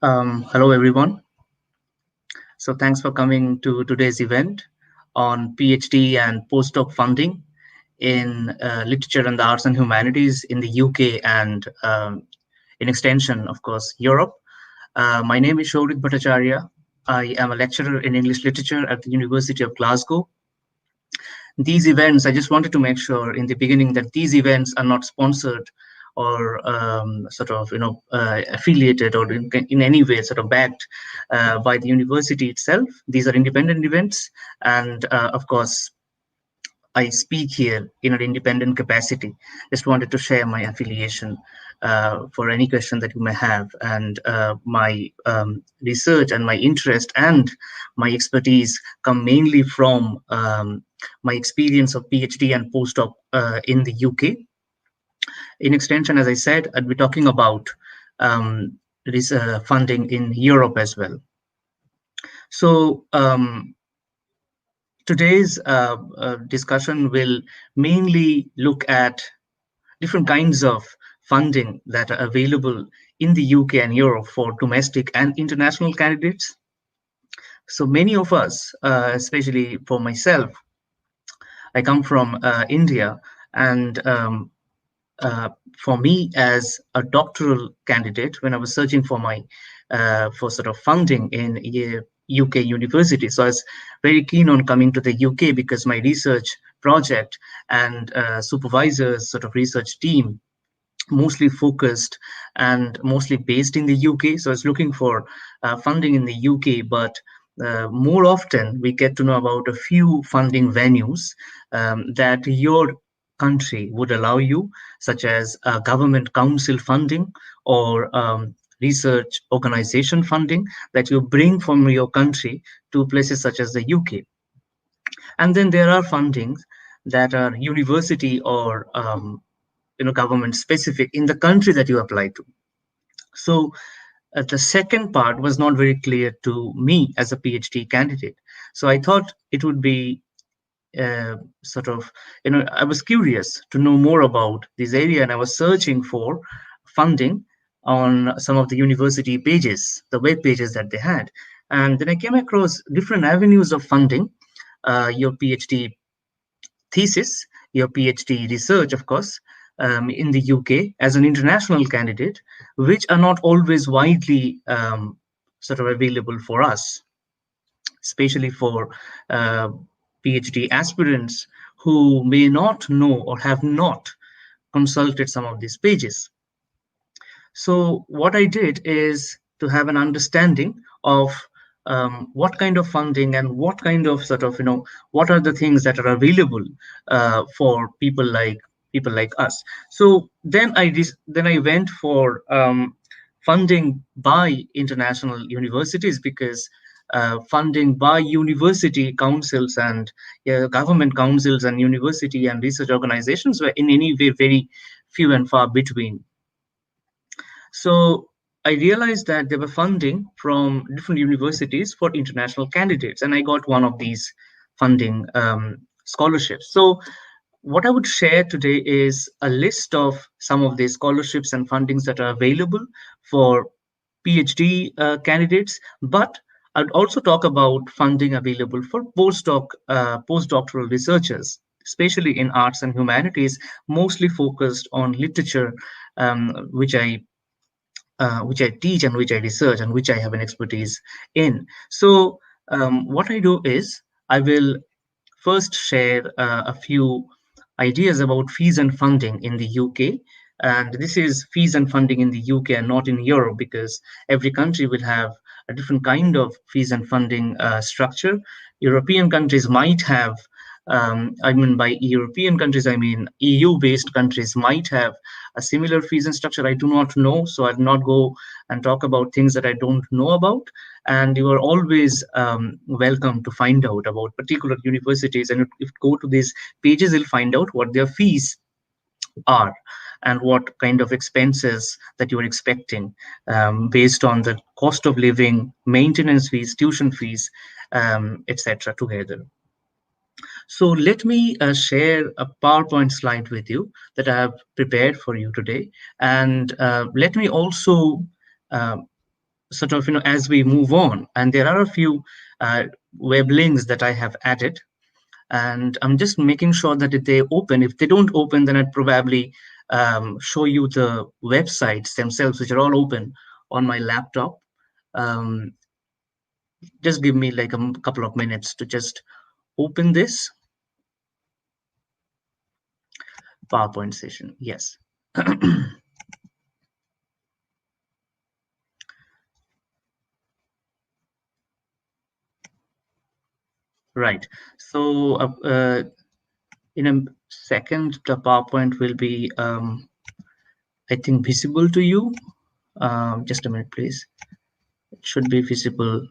Hello, everyone. So thanks for coming to today's event on PhD and postdoc funding in literature and the arts and humanities in the UK and in extension, of course, Europe. My name is Shaurik Bhattacharya. I am a lecturer in English literature at the University of Glasgow. These events, I just wanted to make sure in the beginning that these events are not sponsored or affiliated or in any way sort of backed by the university itself. These are independent events, and of course I speak here in an independent capacity. Just wanted to share my affiliation for any question that you may have, and my research and my interest and my expertise come mainly from my experience of PhD and postdoc in the UK. In extension, as I said, I'll be talking about this funding in Europe as well. So today's discussion will mainly look at different kinds of funding that are available in the UK and Europe for domestic and international candidates. So many of us, especially for myself, I come from India, and for me as a doctoral candidate, when I was searching for my for sort of funding in UK university, so I was very keen on coming to the UK because my research project and supervisors sort of research team mostly focused and mostly based in the UK. So I was looking for funding in the UK, but more often we get to know about a few funding venues that your country would allow you, such as government council funding or research organization funding that you bring from your country to places such as the UK. And then there are fundings that are university or government specific in the country that you apply to. So the second part was not very clear to me as a PhD candidate. So I thought it would be I was curious to know more about this area, and I was searching for funding on some of the university pages, the web pages that they had. And then I came across different avenues of funding your PhD thesis, your PhD research, of course, in the UK as an international candidate, which are not always widely sort of available for us, especially for PhD aspirants who may not know or have not consulted some of these pages. So what I did is to have an understanding of what kind of funding and what kind of what are the things that are available for people like us. So then I went for funding by international universities because funding by university councils and government councils and university and research organizations were in any way very few and far between. So I realized that there were funding from different universities for international candidates, and I got one of these funding scholarships. So what I would share today is a list of some of the scholarships and fundings that are available for PhD candidates, but I'd also talk about funding available for postdoctoral researchers, especially in arts and humanities, mostly focused on literature, which I teach and which I research and which I have an expertise in. So what I do is I will first share a few ideas about fees and funding in the UK. And this is fees and funding in the UK and not in Europe, because every country will have a different kind of fees and funding structure. European countries might have I mean, by European countries, I mean EU-based countries might have a similar fees and structure. I do not know, so I'll not go and talk about things that I don't know about. And you are always welcome to find out about particular universities. And if you go to these pages, you'll find out what their fees are and what kind of expenses that you are expecting based on the cost of living, maintenance fees, tuition fees, etc. together. So let me share a PowerPoint slide with you that I have prepared for you today. And let me also uh, sort of, as we move on, and there are a few web links that I have added, and I'm just making sure that if they open. If they don't open, then I'd probably show you the websites themselves, which are all open on my laptop. Um, just give me like a couple of minutes to just open this PowerPoint session. Yes. Right. So in a second, the PowerPoint will be, I think, visible to you. Just a minute, please. It should be visible.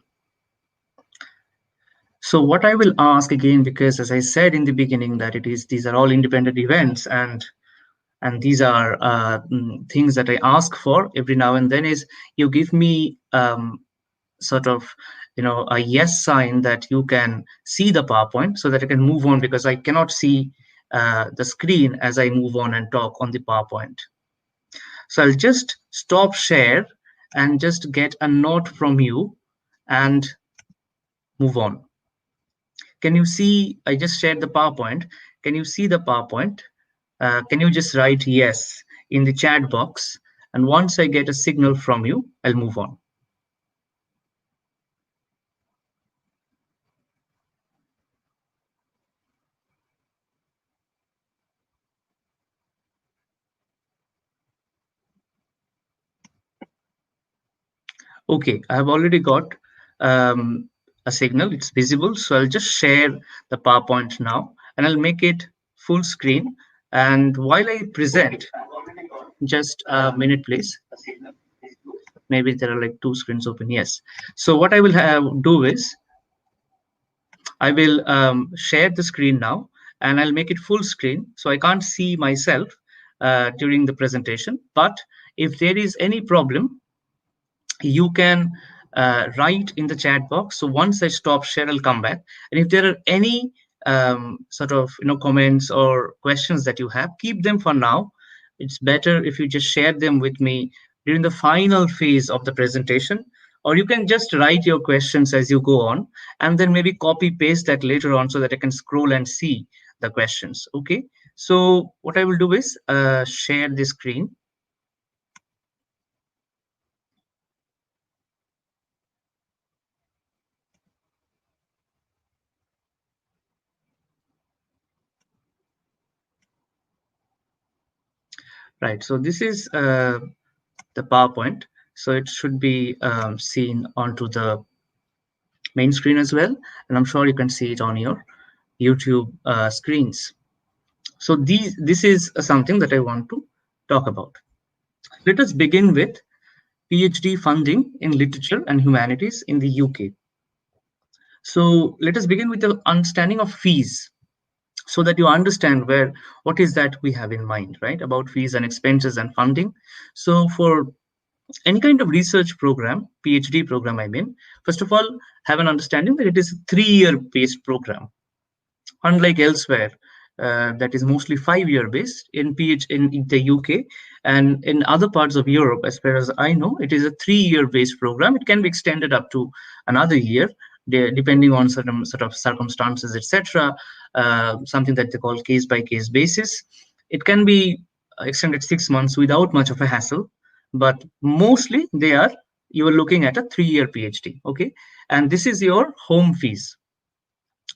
So what I will ask again, because as I said in the beginning, that these are all independent events, and these are things that I ask for every now and then, is you give me sort of a yes sign that you can see the PowerPoint, so that I can move on, because I cannot see the screen as I move on and talk on the PowerPoint. So I'll just stop share and just get a note from you and move on. Can you see? I just shared the PowerPoint. Can you see the PowerPoint? Can you just write yes in the chat box? And once I get a signal from you, I'll move on. Okay, I have already got a signal. It's visible. So I'll just share the PowerPoint now, and I'll make it full screen. And while I present, just a minute, please. Maybe there are like two screens open. Yes. So what I will do is I will share the screen now, and I'll make it full screen. So I can't see myself during the presentation. But if there is any problem, you can write in the chat box. So once I stop share, I'll come back. And if there are any sort of comments or questions that you have, keep them for now. It's better if you just share them with me during the final phase of the presentation, or you can just write your questions as you go on, and then maybe copy paste that later on, so that I can scroll and see the questions. Okay, so what I will do is share the screen. Right, so this is the PowerPoint. So it should be seen onto the main screen as well. And I'm sure you can see it on your YouTube screens. So this is something that I want to talk about. Let us begin with PhD funding in literature and humanities in the UK. So let us begin with the understanding of fees, so that you understand what is that we have in mind, right, about fees and expenses and funding. So for any kind of research program, PhD program, I mean, first of all, have an understanding that it is a 3-year based program, unlike elsewhere. That is mostly 5-year based in in the UK, and in other parts of Europe, as far as I know, it is a 3-year based program. It can be extended up to another year, depending on certain sort of circumstances, etc. Something that they call case by case basis. It can be extended 6 months without much of a hassle, but mostly you are looking at a 3-year PhD. Okay, and this is your home fees.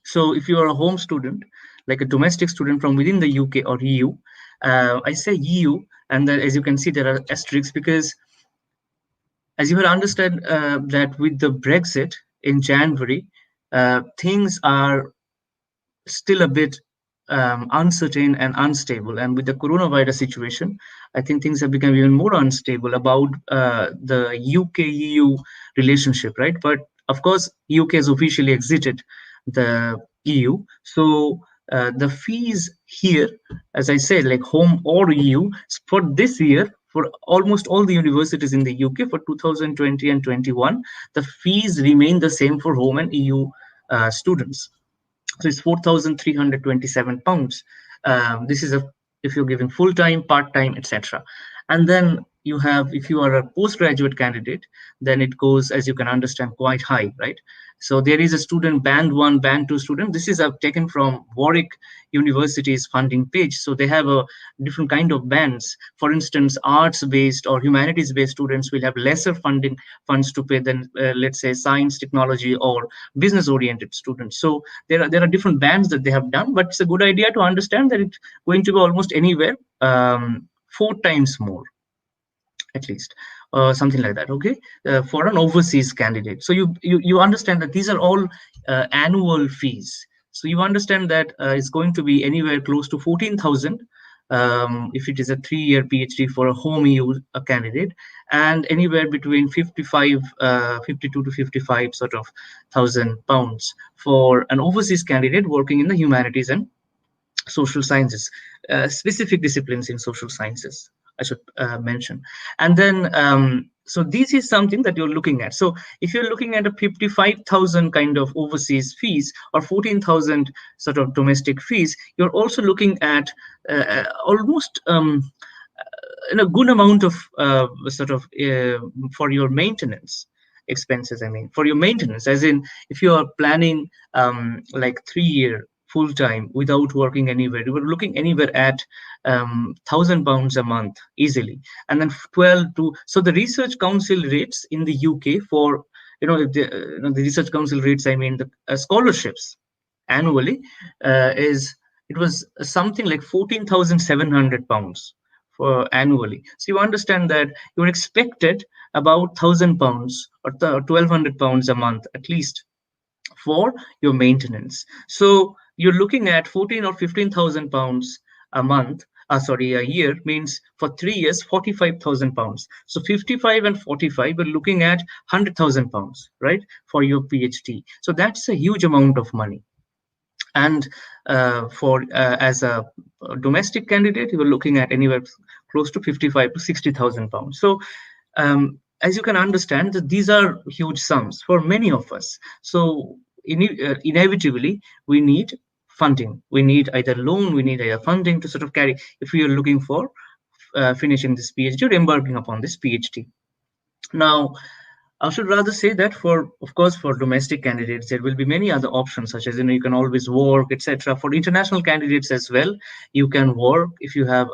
So if you are a home student, like a domestic student from within the UK or EU, I say EU, and then as you can see, there are asterisks, because as you will understand that with the Brexit in January, things are still a bit uncertain and unstable. And with the coronavirus situation, I think things have become even more unstable about the UK-EU relationship, right? But of course, UK has officially exited the EU. So the fees here, as I said, like home or EU, for this year, for almost all the universities in the UK for 2020 and 21, the fees remain the same for home and EU students. So it's £4,327. This is if you're giving full time, part time, etc. And then you have, if you are a postgraduate candidate, then it goes, as you can understand, quite high, right? So there is a student band one, band two student. This is taken from Warwick University's funding page. So they have a different kind of bands. For instance, arts based or humanities based students will have lesser funding funds to pay than, let's say, science, technology, or business oriented students. So there are different bands that they have done, but it's a good idea to understand that it's going to be almost anywhere, 4 times more at least, something like that. Okay, for an overseas candidate. So you understand that these are all annual fees. So you understand that it's going to be anywhere close to 14,000, if it is a 3-year PhD for a home EU candidate, and anywhere between 52 to 55 sort of £1,000 for an overseas candidate working in the humanities and social sciences, specific disciplines in social sciences, I should mention. And then, so this is something that you're looking at. So if you're looking at a 55,000 kind of overseas fees or 14,000 sort of domestic fees, you're also looking at almost a good amount of sort of for your maintenance expenses. I mean, for your maintenance, as in if you are planning like 3-year full time without working anywhere, you were looking anywhere at £1,000 a month easily, and then 12 to, so the research council rates in the UK for, the research council rates, I mean the scholarships annually, is, it was something like £14,700 for annually. So you understand that you're expected about £1,000 or £1,200 a month at least for your maintenance. So you're looking at 14 or 15,000 pounds a month. Sorry, a year means for 3 years, 45,000 pounds. So 55 and 45, we're looking at 100,000 pounds, right, for your PhD. So that's a huge amount of money. And for as a domestic candidate, you were looking at anywhere close to 55 to 60,000 pounds. So as you can understand, that these are huge sums for many of us. So inevitably, we need funding. We need either loan, we need either funding to sort of carry, if we are looking for finishing this PhD or embarking upon this PhD. Now, I should rather say that for, of course, for domestic candidates, there will be many other options, such as, you can always work, etc. For international candidates as well, you can work if you have,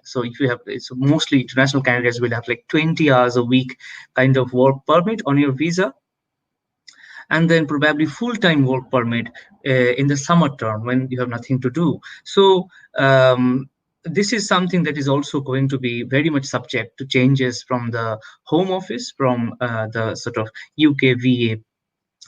so if you have, so mostly international candidates will have like 20 hours a week kind of work permit on your visa, and then probably full-time work permit in the summer term when you have nothing to do. So this is something that is also going to be very much subject to changes from the Home Office, from the sort of UK VA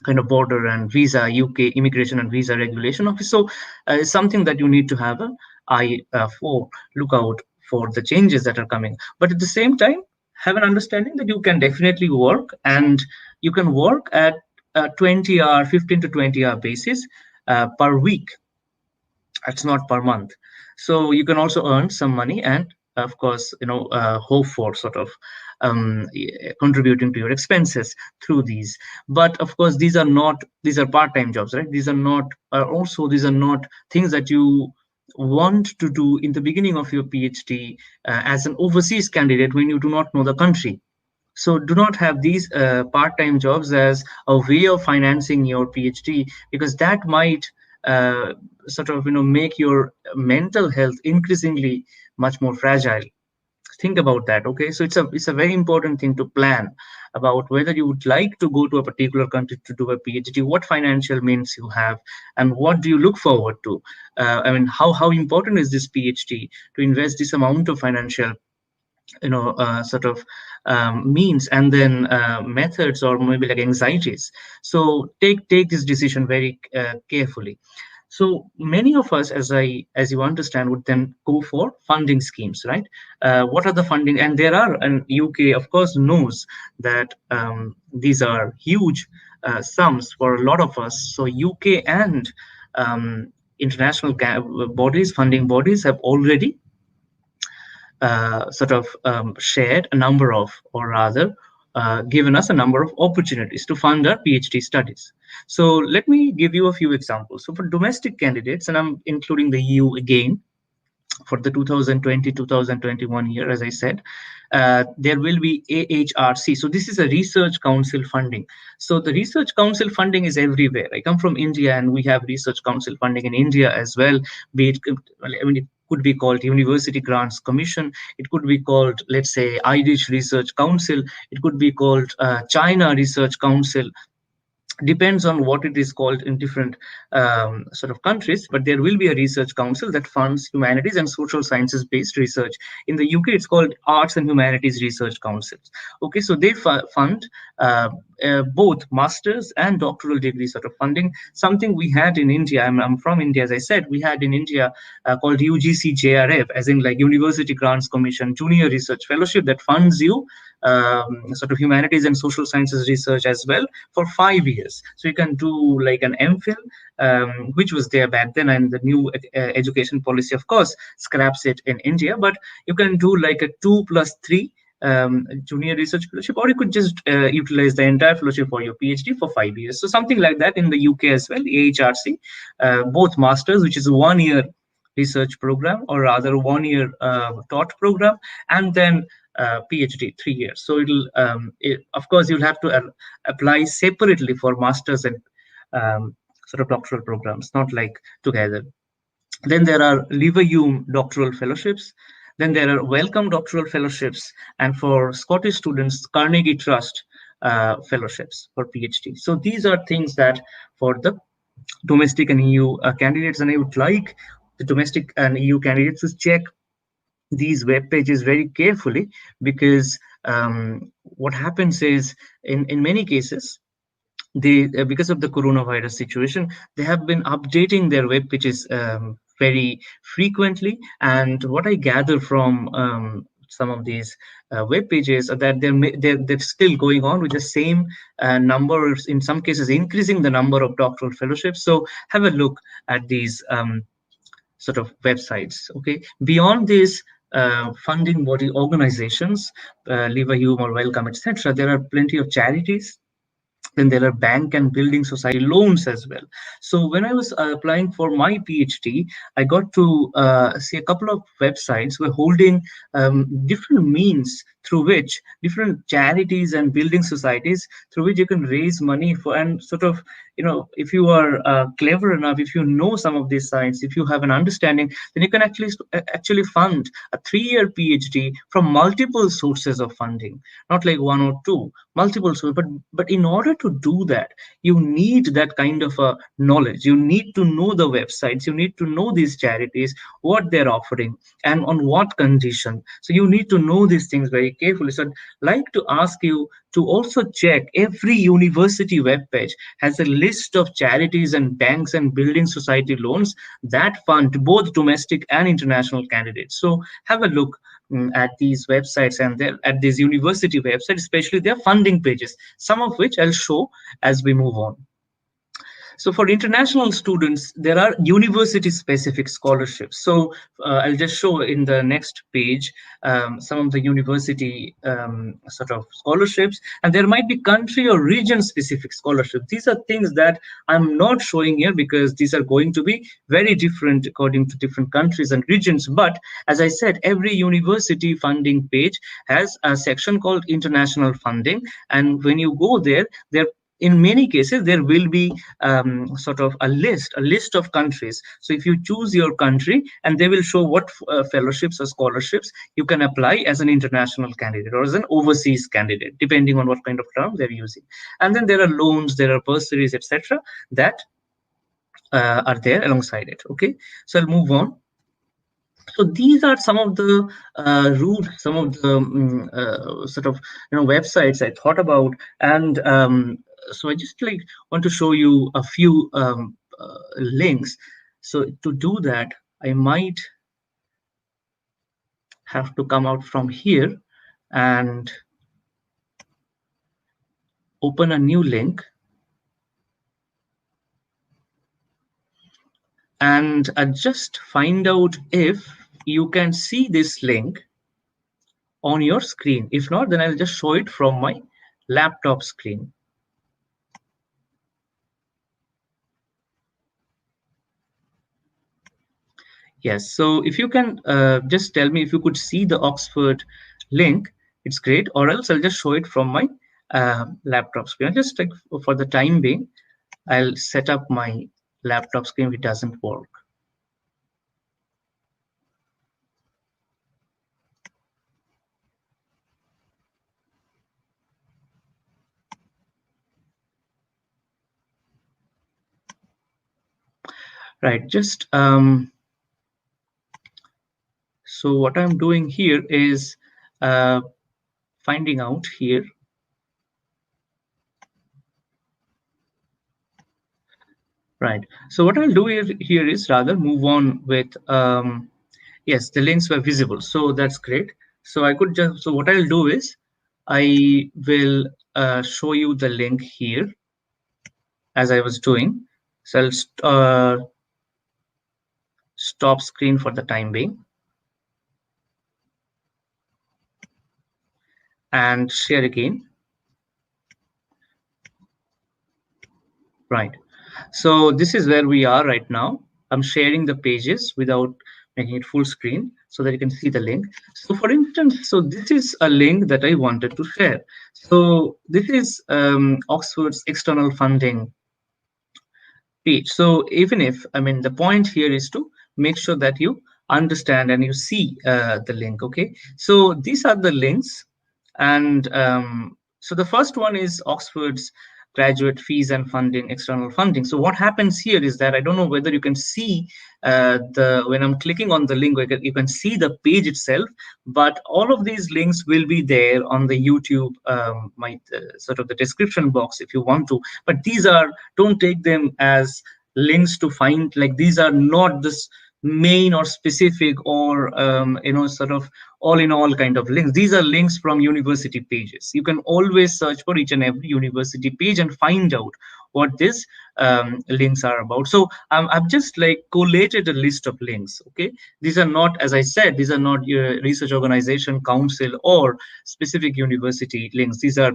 kind of border and visa, UK immigration and visa regulation office. So it's something that you need to have an eye for, look out for the changes that are coming. But at the same time, have an understanding that you can definitely work, and you can work at 20-hour, 15 to 20-hour basis per week. It's not per month. So you can also earn some money, and of course, hope for sort of contributing to your expenses through these. But of course, these are part-time jobs, right? These are not these are not things that you want to do in the beginning of your PhD as an overseas candidate when you do not know the country. So do not have these part-time jobs as a way of financing your PhD, because that might sort of make your mental health increasingly much more fragile. Think about that. Okay, so it's a very important thing to plan about whether you would like to go to a particular country to do a PhD, what financial means you have, and what do you look forward to. I mean, how important is this PhD to invest this amount of financial sort of means, and then methods, or maybe like anxieties. So take this decision very carefully. So many of us, as you understand, would then go for funding schemes, right? What are the funding? And there are, and UK, of course, knows that these are huge sums for a lot of us. So UK and international bodies, funding bodies, have already sort of shared a number of, or rather, given us a number of opportunities to fund our PhD studies. So let me give you a few examples. So for domestic candidates, and I'm including the EU again, for the 2020-2021 year, as I said, there will be AHRC. So this is a research council funding. So the research council funding is everywhere. I come from India, and we have research council funding in India as well. Be it, I mean, it could be called University Grants Commission. It could be called, let's say, Irish Research Council. It could be called China Research Council. Depends on what it is called in different sort of countries, but there will be a research council that funds humanities and social sciences based research. In the UK, it's called Arts and Humanities Research Councils. Okay, so they fund uh, both masters and doctoral degree sort of funding. Something we had in India, I'm from India, as I said, we had in India called UGCJRF, as in like University Grants Commission Junior Research Fellowship, that funds you sort of humanities and social sciences research as well for 5 years. So you can do like an MPhil, which was there back then, and the new education policy, of course, scraps it in India. But you can do like a 2+3 junior research fellowship, or you could just utilize the entire fellowship for your PhD for 5 years. So something like that in the UK as well, AHRC, both masters, which is a 1 year research program, or rather 1 year taught program, and then PhD 3 years. So of course, you'll have to apply separately for masters and sort of doctoral programs, not like together. Then there are Leverhulme doctoral fellowships. Then there are Wellcome doctoral fellowships, and for Scottish students, Carnegie Trust fellowships for PhD. So these are things that for the domestic and EU candidates, and I would like the domestic and EU candidates to check these web pages very carefully, because what happens is, in many cases, they because of the coronavirus situation, they have been updating their web pages very frequently. And what I gather from some of these web pages are that they're still going on with the same numbers, in some cases increasing the number of doctoral fellowships. So have a look at these sort of websites. Okay, beyond this funding body organizations, Leverhulme or Wellcome, etc., there are plenty of charities. Then there are bank and building society loans as well. So when I was applying for my PhD, I got to see a couple of websites were holding different means through which different charities and building societies, through which you can raise money for, and sort of, if you are clever enough, if you know some of these sites, if you have an understanding, then you can actually fund a 3 year PhD from multiple sources of funding, not like one or two, multiple sources. But in order to do that, you need that kind of a knowledge. You need to know the websites, you need to know these charities, what they're offering and on what condition. So you need to know these things very carefully. So I'd like to ask you to also check every university webpage has a list of charities and banks and building society loans that fund both domestic and international candidates. So have a look at these websites, and at these university websites, especially their funding pages, some of which I'll show as we move on. So for international students, there are university specific scholarships. So I'll just show in the next page some of the university sort of scholarships, and there might be country or region specific scholarships. These are things that I'm not showing here because these are going to be very different according to different countries and regions. But as I said, every university funding page has a section called international funding, and when you go there, in many cases there will be sort of a list of countries. So if you choose your country, and they will show what fellowships or scholarships you can apply as an international candidate or as an overseas candidate, depending on what kind of term they're using. And then there are loans, there are bursaries, etc., that are there alongside it. Okay, so I'll move on. So these are some of the routes, some of the sort of websites I thought about. And so I just like want to show you a few links. So to do that, I might have to come out from here and open a new link, and just find out if you can see this link on your screen. If not, then I'll just show it from my laptop screen. Yes. So if you can just tell me if you could see the Oxford link, it's great. Or else I'll just show it from my laptop screen. Just like for the time being, I'll set up my laptop screen if it doesn't work. Right. Just so what I'm doing here is uh, finding out here. Right. So what I'll do here is rather move on with yes, the links were visible. So that's great. So I could just, so what I'll do is I will show you the link here as I was doing. So I'll stop screen for the time being and share again. Right. So this is where we are right now. I'm sharing the pages without making it full screen so that you can see the link. So for instance, so this is a link that I wanted to share. So this is Oxford's external funding page. So even if, I mean, the point here is to make sure that you understand and you see the link, okay? So these are the links. And so the first one is Oxford's graduate fees and funding, external funding. So what happens here is that I don't know whether you can see when I'm clicking on the link, you can see the page itself, but all of these links will be there on the YouTube, my sort of the description box if you want to. But these are, don't take them as links to find, like these are not this main or specific or sort of all in all kind of links. These are links from university pages. You can always search for each and every university page and find out what these links are about. So I've just like collated a list of links. Okay, these are not, as I said, these are not research organization, council, or specific university links. These are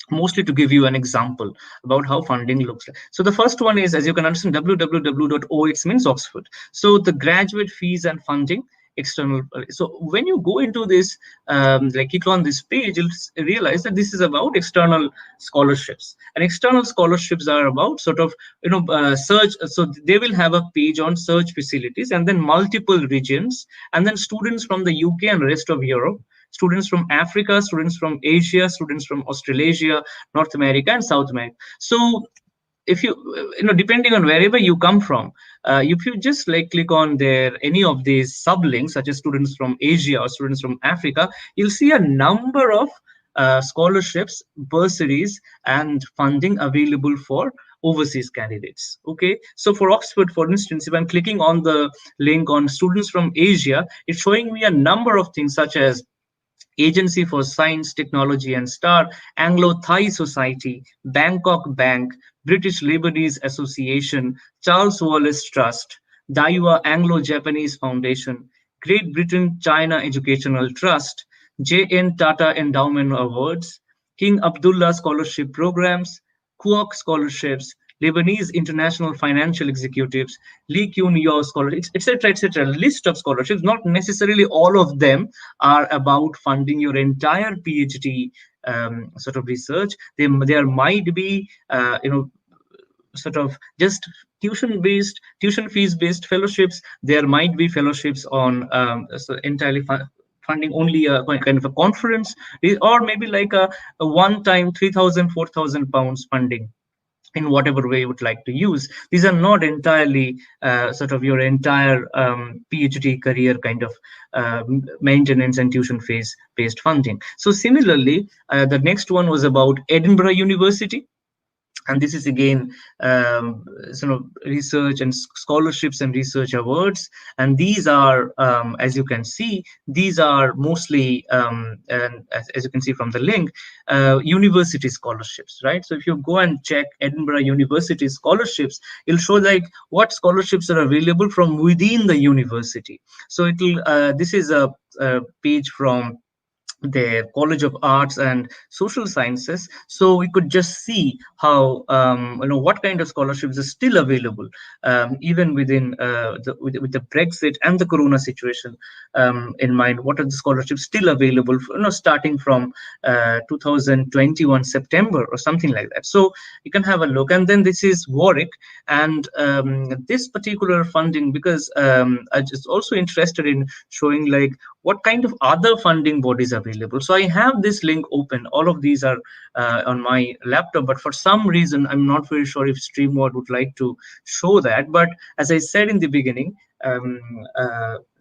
mostly to give you an example about how funding looks like. So the first one is, as you can understand, www.ox means Oxford. So the graduate fees and funding external. So when you go into this, like click on this page, you'll realize that this is about external scholarships. And external scholarships are about sort of, search. So they will have a page on search facilities and then multiple regions, and then students from the UK and rest of Europe, students from Africa, students from Asia, students from Australasia, North America, and South America. So if you, depending on wherever you come from, if you just like click on there, any of these sublinks, such as students from Asia or students from Africa, you'll see a number of scholarships, bursaries, and funding available for overseas candidates. Okay, so for Oxford, for instance, if I'm clicking on the link on students from Asia, it's showing me a number of things such as Agency for Science, Technology and Star, Anglo-Thai Society, Bangkok Bank, British Lebanese Association, Charles Wallace Trust, Daiwa Anglo-Japanese Foundation, Great Britain China Educational Trust, J.N. Tata Endowment Awards, King Abdullah Scholarship Programs, Kuok Scholarships, Lebanese International Financial Executives, Lee Kuan Yew Scholarships, etc., etc. List of scholarships. Not necessarily all of them are about funding your entire PhD sort of research. There might be, sort of just tuition fees based fellowships. There might be fellowships on so entirely funding only a kind of a conference, or maybe like a one-time 3,000, 4,000 pounds funding in whatever way you would like to use. These are not entirely sort of your entire PhD career kind of maintenance and tuition fees based funding. So similarly, the next one was about Edinburgh University. And this is again sort of research and scholarships and research awards. And these are, as you can see, these are mostly, and as you can see from the link, university scholarships, right? So if you go and check Edinburgh University scholarships, it'll show like what scholarships are available from within the university. So it'll, this is a page from their College of Arts and Social Sciences, so we could just see how what kind of scholarships are still available, even within with the Brexit and the Corona situation in mind. What are the scholarships still available? Starting from 2021 September or something like that. So you can have a look. And then this is Warwick, and this particular funding, because I'm just also interested in showing like what kind of other funding bodies available. So I have this link open. All of these are on my laptop, but for some reason I'm not very sure if StreamWord would like to show that. But as I said in the beginning, um,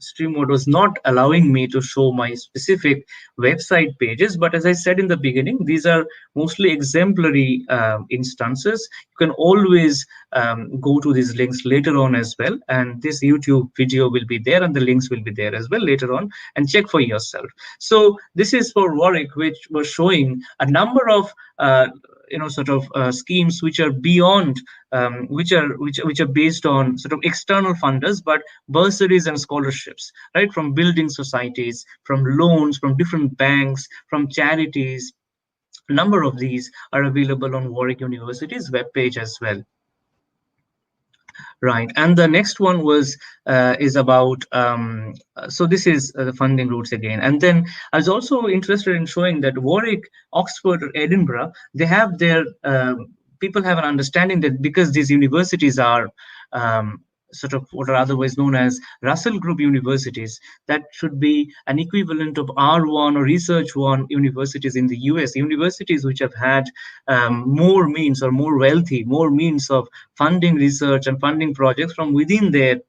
StreamWord was not allowing me to show my specific website pages. But as I said in the beginning, these are mostly exemplary instances. You can always go to these links later on as well, and this YouTube video will be there and the links will be there as well later on, and check for yourself. So this is for Warwick, which was showing a number of schemes which are beyond, which are based on sort of external funders, but bursaries and scholarships, right, from building societies, from loans, from different banks, from charities. A number of these are available on Warwick University's webpage as well. Right, and the next one was is about so this is the funding routes again. And then I was also interested in showing that Warwick, Oxford, or Edinburgh, they have their people have an understanding that because these universities are sort of what are otherwise known as Russell Group universities, that should be an equivalent of R1 or Research One universities in the US, universities which have had more means or more wealthy, more means of funding research and funding projects from within their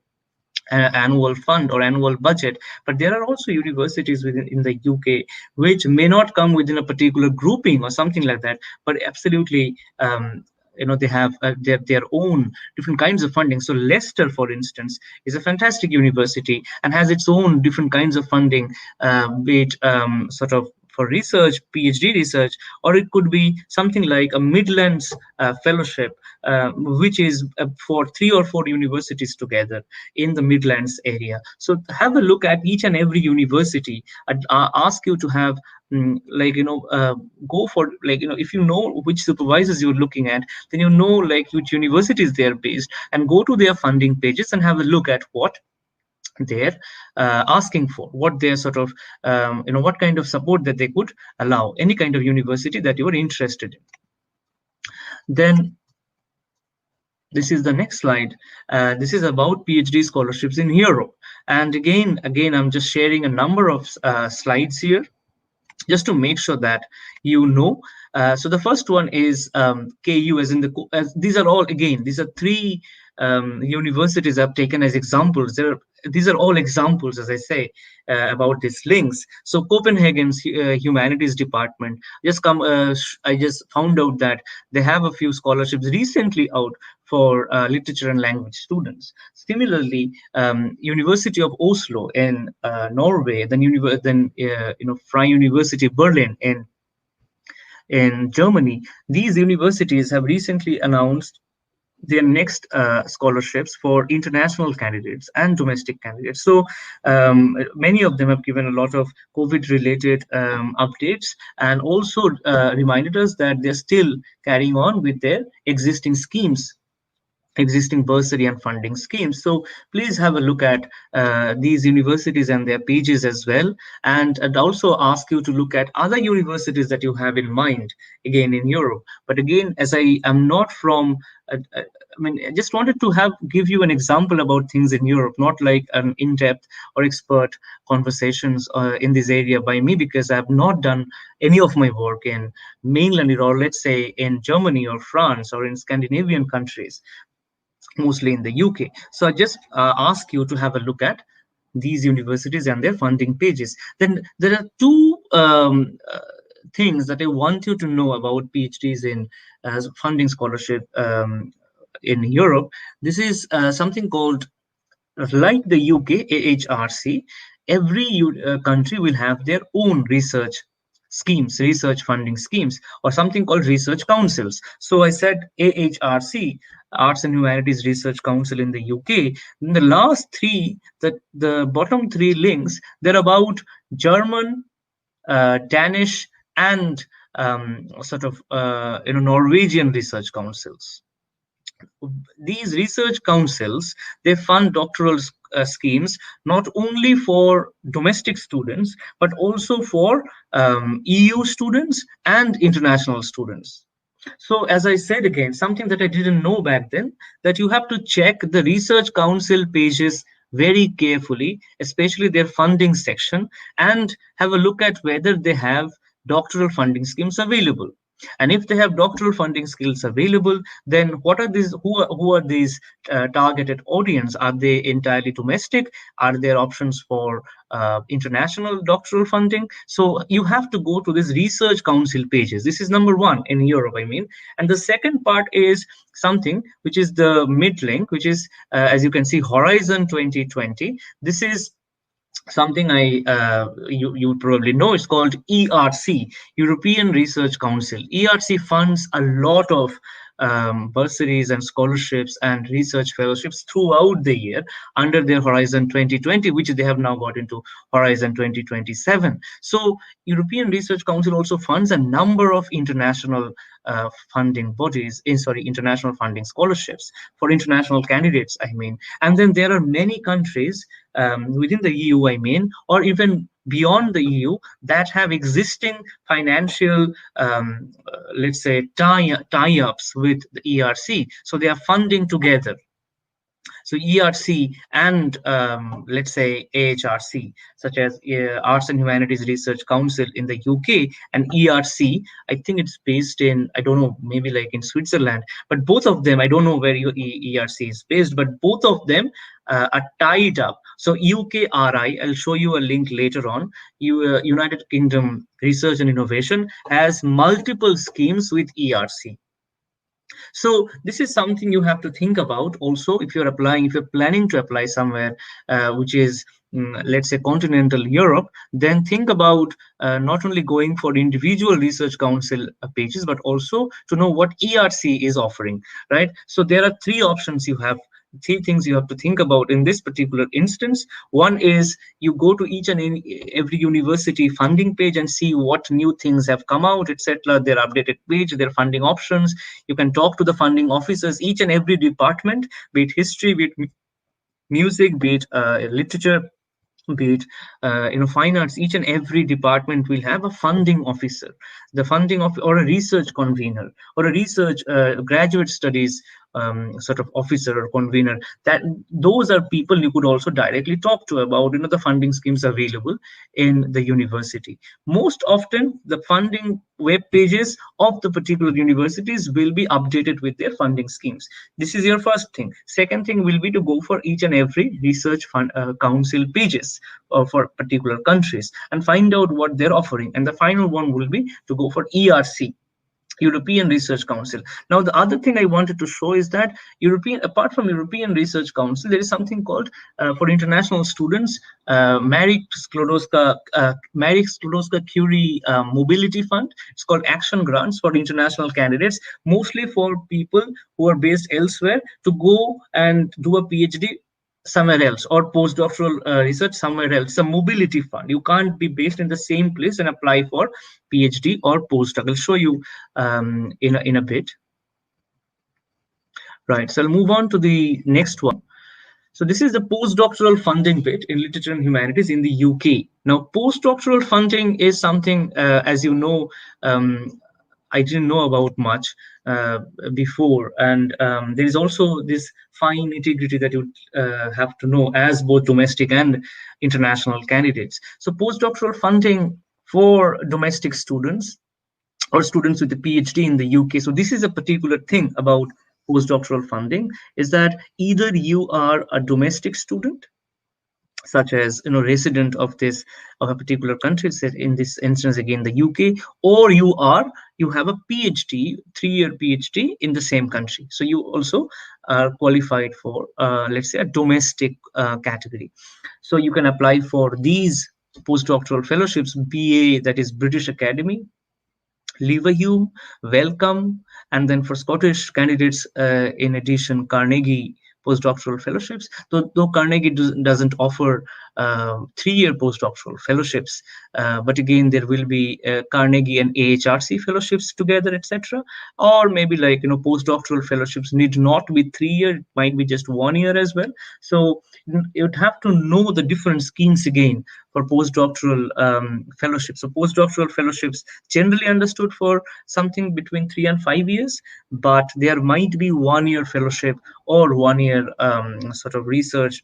annual fund or annual budget. But there are also universities within in the UK which may not come within a particular grouping or something like that, but absolutely they have their own different kinds of funding. So Leicester, for instance, is a fantastic university and has its own different kinds of funding, be it sort of for research, PhD research, or it could be something like a Midlands fellowship, which is for 3 or 4 universities together in the Midlands area. So have a look at each and every university. I'd ask you to have go for, if you know which supervisors you're looking at, then you know like which universities they're based, and go to their funding pages and have a look at what they're asking for, what they're sort of what kind of support that they could allow any kind of university that you are interested in. Then this is the next slide. This is about PhD scholarships in Europe. And again, I'm just sharing a number of slides here just to make sure that you know. So the first one is KU, as in these are all, again, these are 3 universities I've taken as examples. These are all examples, as I say, about these links. So Copenhagen's Humanities department, I just found out that they have a few scholarships recently out for literature and language students. Similarly, University of Oslo in Norway, then Freie University Berlin in Germany. These universities have recently announced their next scholarships for international candidates and domestic candidates. So many of them have given a lot of COVID-related updates, and also reminded us that they're still carrying on with their existing schemes, existing bursary and funding schemes. So please have a look at these universities and their pages as well. And I'd also ask you to look at other universities that you have in mind, again, in Europe. But again, as I am not from, I just wanted to give you an example about things in Europe, not like an in-depth or expert conversations in this area by me, because I have not done any of my work in mainland Europe, or let's say in Germany or France or in Scandinavian countries, mostly in the UK. So I just ask you to have a look at these universities and their funding pages. Then there are 2 things that I want you to know about PhDs in funding scholarship in Europe. This is something called, like the UK AHRC, every country will have their own research schemes, research funding schemes, or something called research councils. So I said AHRC, Arts and Humanities Research Council in the UK. In the last 3, the bottom 3 links, they're about German Danish, and Norwegian research councils. These research councils, they fund doctoral schemes not only for domestic students but also for EU students and international students. So, as I said again, something that I didn't know back then, that you have to check the research council pages very carefully, especially their funding section, and have a look at whether they have doctoral funding schemes available. And if they have doctoral funding skills available, then what are these? Who are these targeted audience? Are they entirely domestic? Are there options for international doctoral funding? So you have to go to these research council pages. This is number one in Europe, I mean. And the second part is something which is the mid link, which is, as you can see, Horizon 2020. This is something you probably know. It's called ERC, European Research Council. ERC funds a lot of bursaries and scholarships and research fellowships throughout the year under their Horizon 2020, which they have now got into Horizon 2027. So European Research Council also funds a number of international funding bodies, international funding scholarships for international candidates, I mean. And then there are many countries within the EU, I mean, or even beyond the EU, that have existing financial, let's say, tie-ups with the ERC. So they are funding together. So ERC and let's say AHRC, such as Arts and Humanities Research Council in the UK, and ERC, I think it's based in, I don't know, maybe like in Switzerland, but both of them, I don't know where ERC is based, but both of them are tied up. So UKRI, I'll show you a link later on. United Kingdom Research and Innovation has multiple schemes with ERC. So this is something you have to think about also if you're applying, if you're planning to apply somewhere which is let's say continental Europe. Then think about not only going for individual research council pages, but also to know what ERC is offering, right? So there are three options you have, three things you have to think about in this particular instance. One is you go to each and every university funding page and see what new things have come out, etc., their updated page, their funding options. You can talk to the funding officers, each and every department, be it history, be it music, be it literature, be it fine arts. Each and every department will have a funding officer, the funding of, or a research convener, or a research graduate studies sort of officer or convener. That those are people you could also directly talk to about the funding schemes available in the university. Most often the funding web pages of the particular universities will be updated with their funding schemes. This is your first thing. Second thing will be to go for each and every research fund council pages for particular countries and find out what they're offering. And the final one will be to go for ERC, European Research Council. Now, the other thing I wanted to show is that apart from European Research Council, there is something called for international students, Marie Curie Mobility Fund. It's called Action Grants for International Candidates, mostly for people who are based elsewhere to go and do a PhD somewhere else, or postdoctoral research somewhere else. It's a mobility fund. You can't be based in the same place and apply for PhD or postdoc. I'll show you in a bit. Right, so I'll move on to the next one. So this is the postdoctoral funding bit in literature and humanities in the UK. Now, postdoctoral funding is something, as you know, I didn't know about much before, and there is also this fine nitty-gritty that you have to know as both domestic and international candidates. So postdoctoral funding for domestic students or students with a PhD in the UK. So this is a particular thing about postdoctoral funding, is that either you are a domestic student, such as resident of a particular country, in this instance again the UK, or you have a PhD, 3-year PhD in the same country. So you also are qualified for let's say a domestic category. So you can apply for these postdoctoral fellowships: BA, that is British Academy, Leverhulme, Wellcome, and then for Scottish candidates, in addition, Carnegie postdoctoral fellowships. Though Carnegie doesn't offer 3-year postdoctoral fellowships, but again there will be Carnegie and AHRC fellowships together, etc. Or maybe like postdoctoral fellowships need not be 3-year; it might be just 1 year as well. So you'd have to know the different schemes again for postdoctoral fellowships. So postdoctoral fellowships generally understood for something between 3 and 5 years, but there might be 1-year fellowship or 1-year sort of research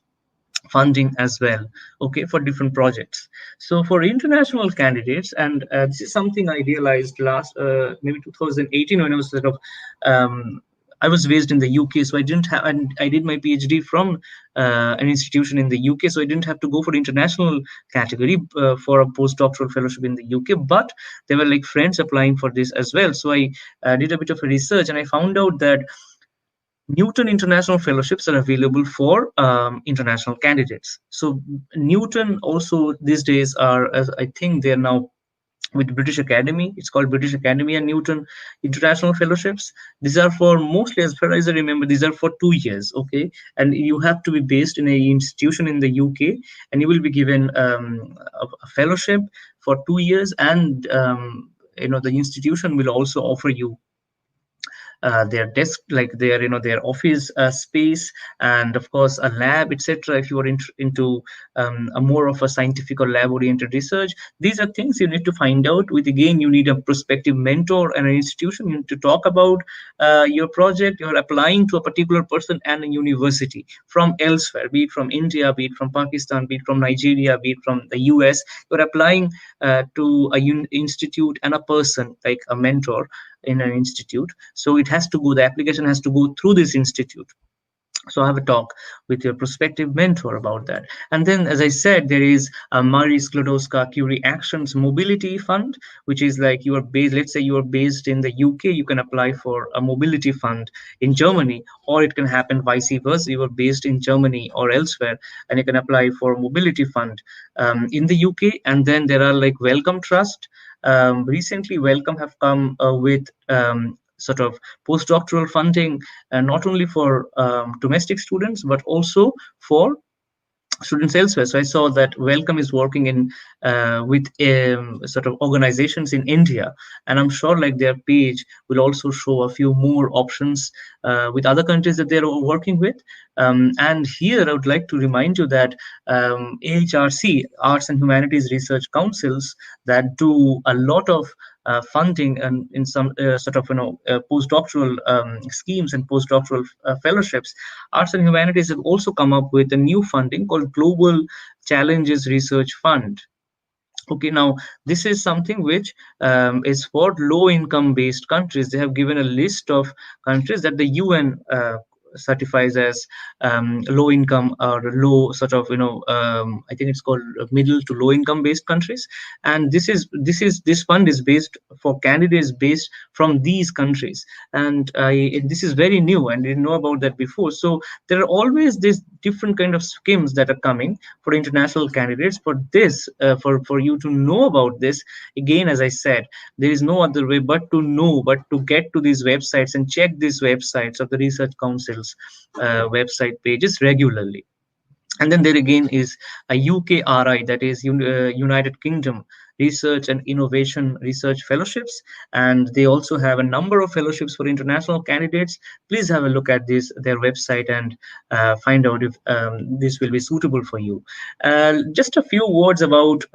funding as well, okay, for different projects. So for international candidates, and this is something I realized last maybe 2018 when I was sort of I was based in the UK, so I didn't have, and I did my PhD from an institution in the UK, so I didn't have to go for international category for a postdoctoral fellowship in the UK. But there were like friends applying for this as well, so I did a bit of a research, and I found out that Newton International Fellowships are available for international candidates. So Newton also these days are, as I think they're now with British Academy. It's called British Academy and Newton International Fellowships. These are for mostly, as far as I remember, these are for 2 years, okay? And you have to be based in a institution in the UK, and you will be given a fellowship for 2 years, and the institution will also offer you their desk, like their their office space, and of course a lab, etc. If you are into a more of a scientific or lab oriented research, these are things you need to find out with. Again, you need a prospective mentor and an institution. You need to talk about your project. You're applying to a particular person and a university from elsewhere, be it from India, be it from Pakistan, be it from Nigeria, be it from the US. You're applying to a institute and a person, like a mentor in an institute. So it has to go, the application has to go through this institute. So have a talk with your prospective mentor about that. And then, as I said, there is a Marie Sklodowska-Curie Actions Mobility Fund, which is like, you are based, let's say you are based in the UK, you can apply for a mobility fund in Germany, or it can happen vice versa. You are based in Germany or elsewhere, and you can apply for a mobility fund in the UK. And then there are like Wellcome Trust. Recently, Wellcome have come with sort of postdoctoral funding, not only for domestic students but also for students elsewhere. So I saw that Wellcome is working in with sort of organizations in India, and I'm sure like their page will also show a few more options with other countries that they're working with. And here I would like to remind you that AHRC, Arts and Humanities Research Councils, that do a lot of funding and in some sort of postdoctoral schemes and postdoctoral fellowships. Arts and Humanities have also come up with a new funding called Global Challenges Research Fund. Okay, now this is something which is for low income based countries. They have given a list of countries that the UN certifies as low income or low sort of I think it's called middle to low income based countries. And this fund is based for candidates based from these countries. And this is very new, and I didn't know about that before. So there are always these different kind of schemes that are coming for international candidates. For this for you to know about this, again, as I said, there is no other way but to get to these websites and check these websites of the research councils website pages regularly. And then there again is a UKRI, that is United Kingdom Research and Innovation Research Fellowships, and they also have a number of fellowships for international candidates. Please have a look at their website and find out if this will be suitable for you. Just a few words about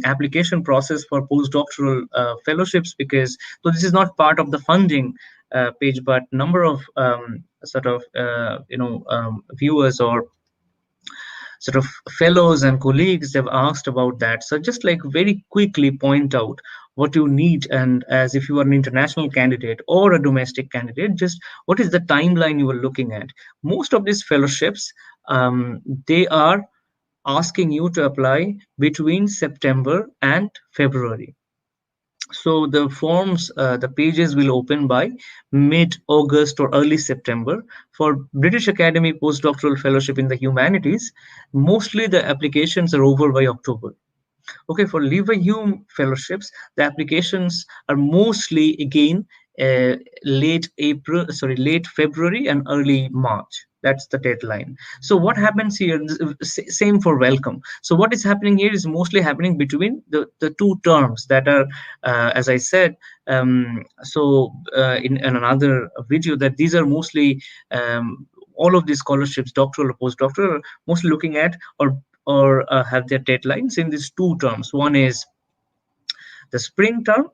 application process for postdoctoral fellowships, because so this is not part of the funding page, but number of viewers or sort of fellows and colleagues have asked about that. So just like very quickly point out what you need, and as if you are an international candidate or a domestic candidate, just what is the timeline you are looking at. Most of these fellowships, they are asking you to apply between September and February. So the forms, the pages will open by mid-August or early September. For British Academy postdoctoral fellowship in the humanities, mostly the applications are over by October. Okay, for Lever Hume fellowships, the applications are mostly again late February and early March. That's the deadline. So what happens here? Same for welcome. So what is happening here is mostly happening between the two terms that are, as I said, in another video, that these are mostly all of these scholarships, doctoral or postdoctoral, are mostly looking at or have their deadlines in these two terms. One is the spring term,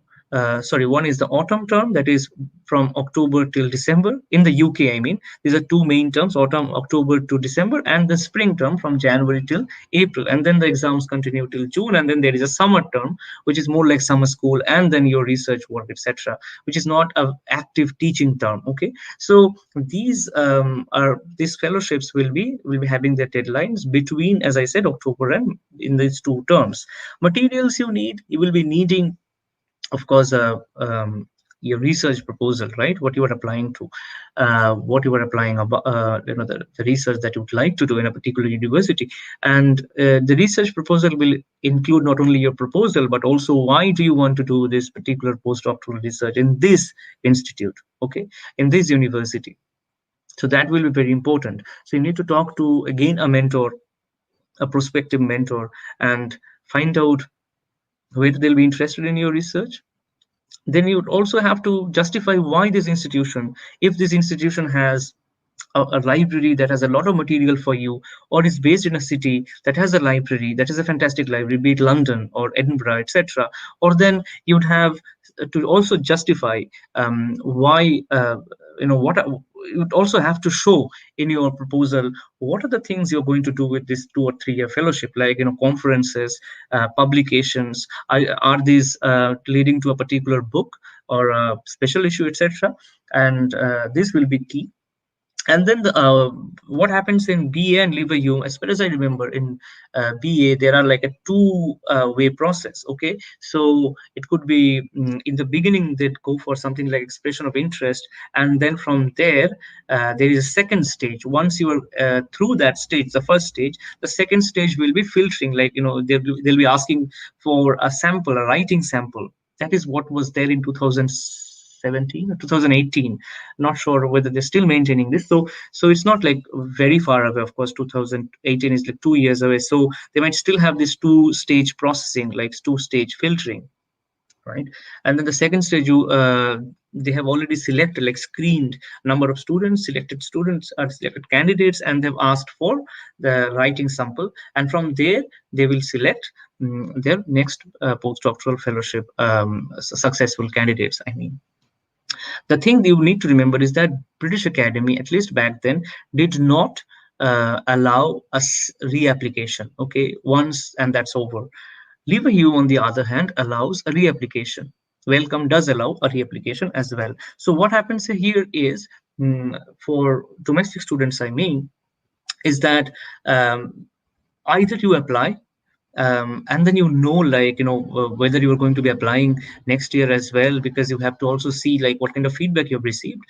sorry, one is the autumn term, that is from October till December. In the UK, I mean, these are two main terms: autumn, October to December, and the spring term from January till April. And then the exams continue till June, and then there is a summer term, which is more like summer school, and then your research work, etc., which is not a active teaching term. Okay, so these fellowships will be having their deadlines between, as I said, October and in these two terms. Materials you will be needing, of course, your research proposal, right? What you are applying to, what you are applying about, the research that you would like to do in a particular university. And the research proposal will include not only your proposal, but also why do you want to do this particular postdoctoral research in this institute, okay, in this university. So that will be very important. So you need to talk to, again, a mentor, a prospective mentor, and find out whether they'll be interested in your research. Then you would also have to justify why this institution, if this institution has a library that has a lot of material for you, or is based in a city that has a library that is a fantastic library, be it London or Edinburgh, etc., or then you'd have to also justify why, what you'd also have to show in your proposal what are the things you're going to do with this 2 or 3 year fellowship, like conferences, publications. Are these leading to a particular book or a special issue, etc.? And this will be key. And then what happens in BA and Liver U, as far as I remember, in BA, there are like a two-way process. Okay, so it could be in the beginning they'd go for something like expression of interest, and then from there there is a second stage. Once you are through that stage, the first stage, the second stage will be filtering. Like they'll be asking for a sample, a writing sample. That is what was there in 2017 or 2018. Not sure whether they're still maintaining this. So it's not like very far away. Of course, 2018 is like 2 years away. So they might still have this two-stage processing, like two-stage filtering, right? And then the second stage, they have already selected, like screened number of students, selected candidates, and they've asked for the writing sample. And from there, they will select their next postdoctoral fellowship successful candidates, I mean. The thing you need to remember is that British Academy, at least back then, did not allow a reapplication. Okay, once and that's over. LeaverU, on the other hand, allows a reapplication. Welcome does allow a reapplication as well. So what happens here is, for domestic students, I mean, is that either you apply and then whether you're going to be applying next year as well, because you have to also see like what kind of feedback you've received,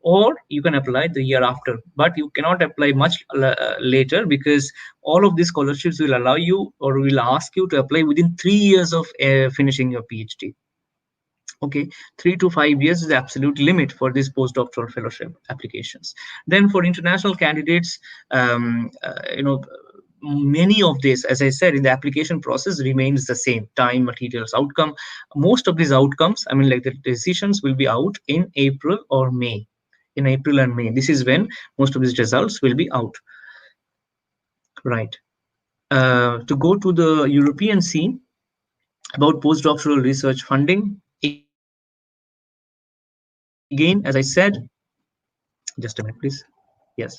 or you can apply the year after, but you cannot apply much later, because all of these scholarships will allow you or will ask you to apply within 3 years of finishing your PhD. Okay, 3 to 5 years is the absolute limit for these postdoctoral fellowship applications. Then for international candidates, many of this, as I said, in the application process remains the same: time, materials, outcome. Most of these outcomes, I mean, like the decisions will be out in April or May. In April and May, this is when most of these results will be out, right? To go to the European scene about postdoctoral research funding, again, as I said, just a minute, please. Yes.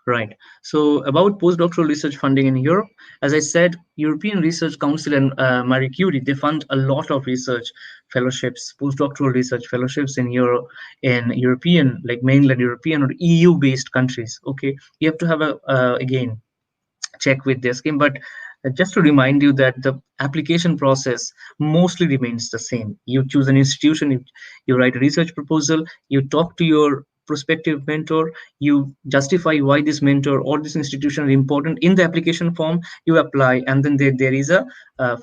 Right. So about postdoctoral research funding in Europe, as I said, European Research Council and Marie Curie, they fund a lot of research fellowships, postdoctoral research fellowships in Europe, in European, like mainland European or EU-based countries. Okay, you have to have again, check with their scheme, but just to remind you that the application process mostly remains the same. You choose an institution, you write a research proposal, you talk to your prospective mentor, you justify why this mentor or this institution is important in the application form, you apply, and then there is a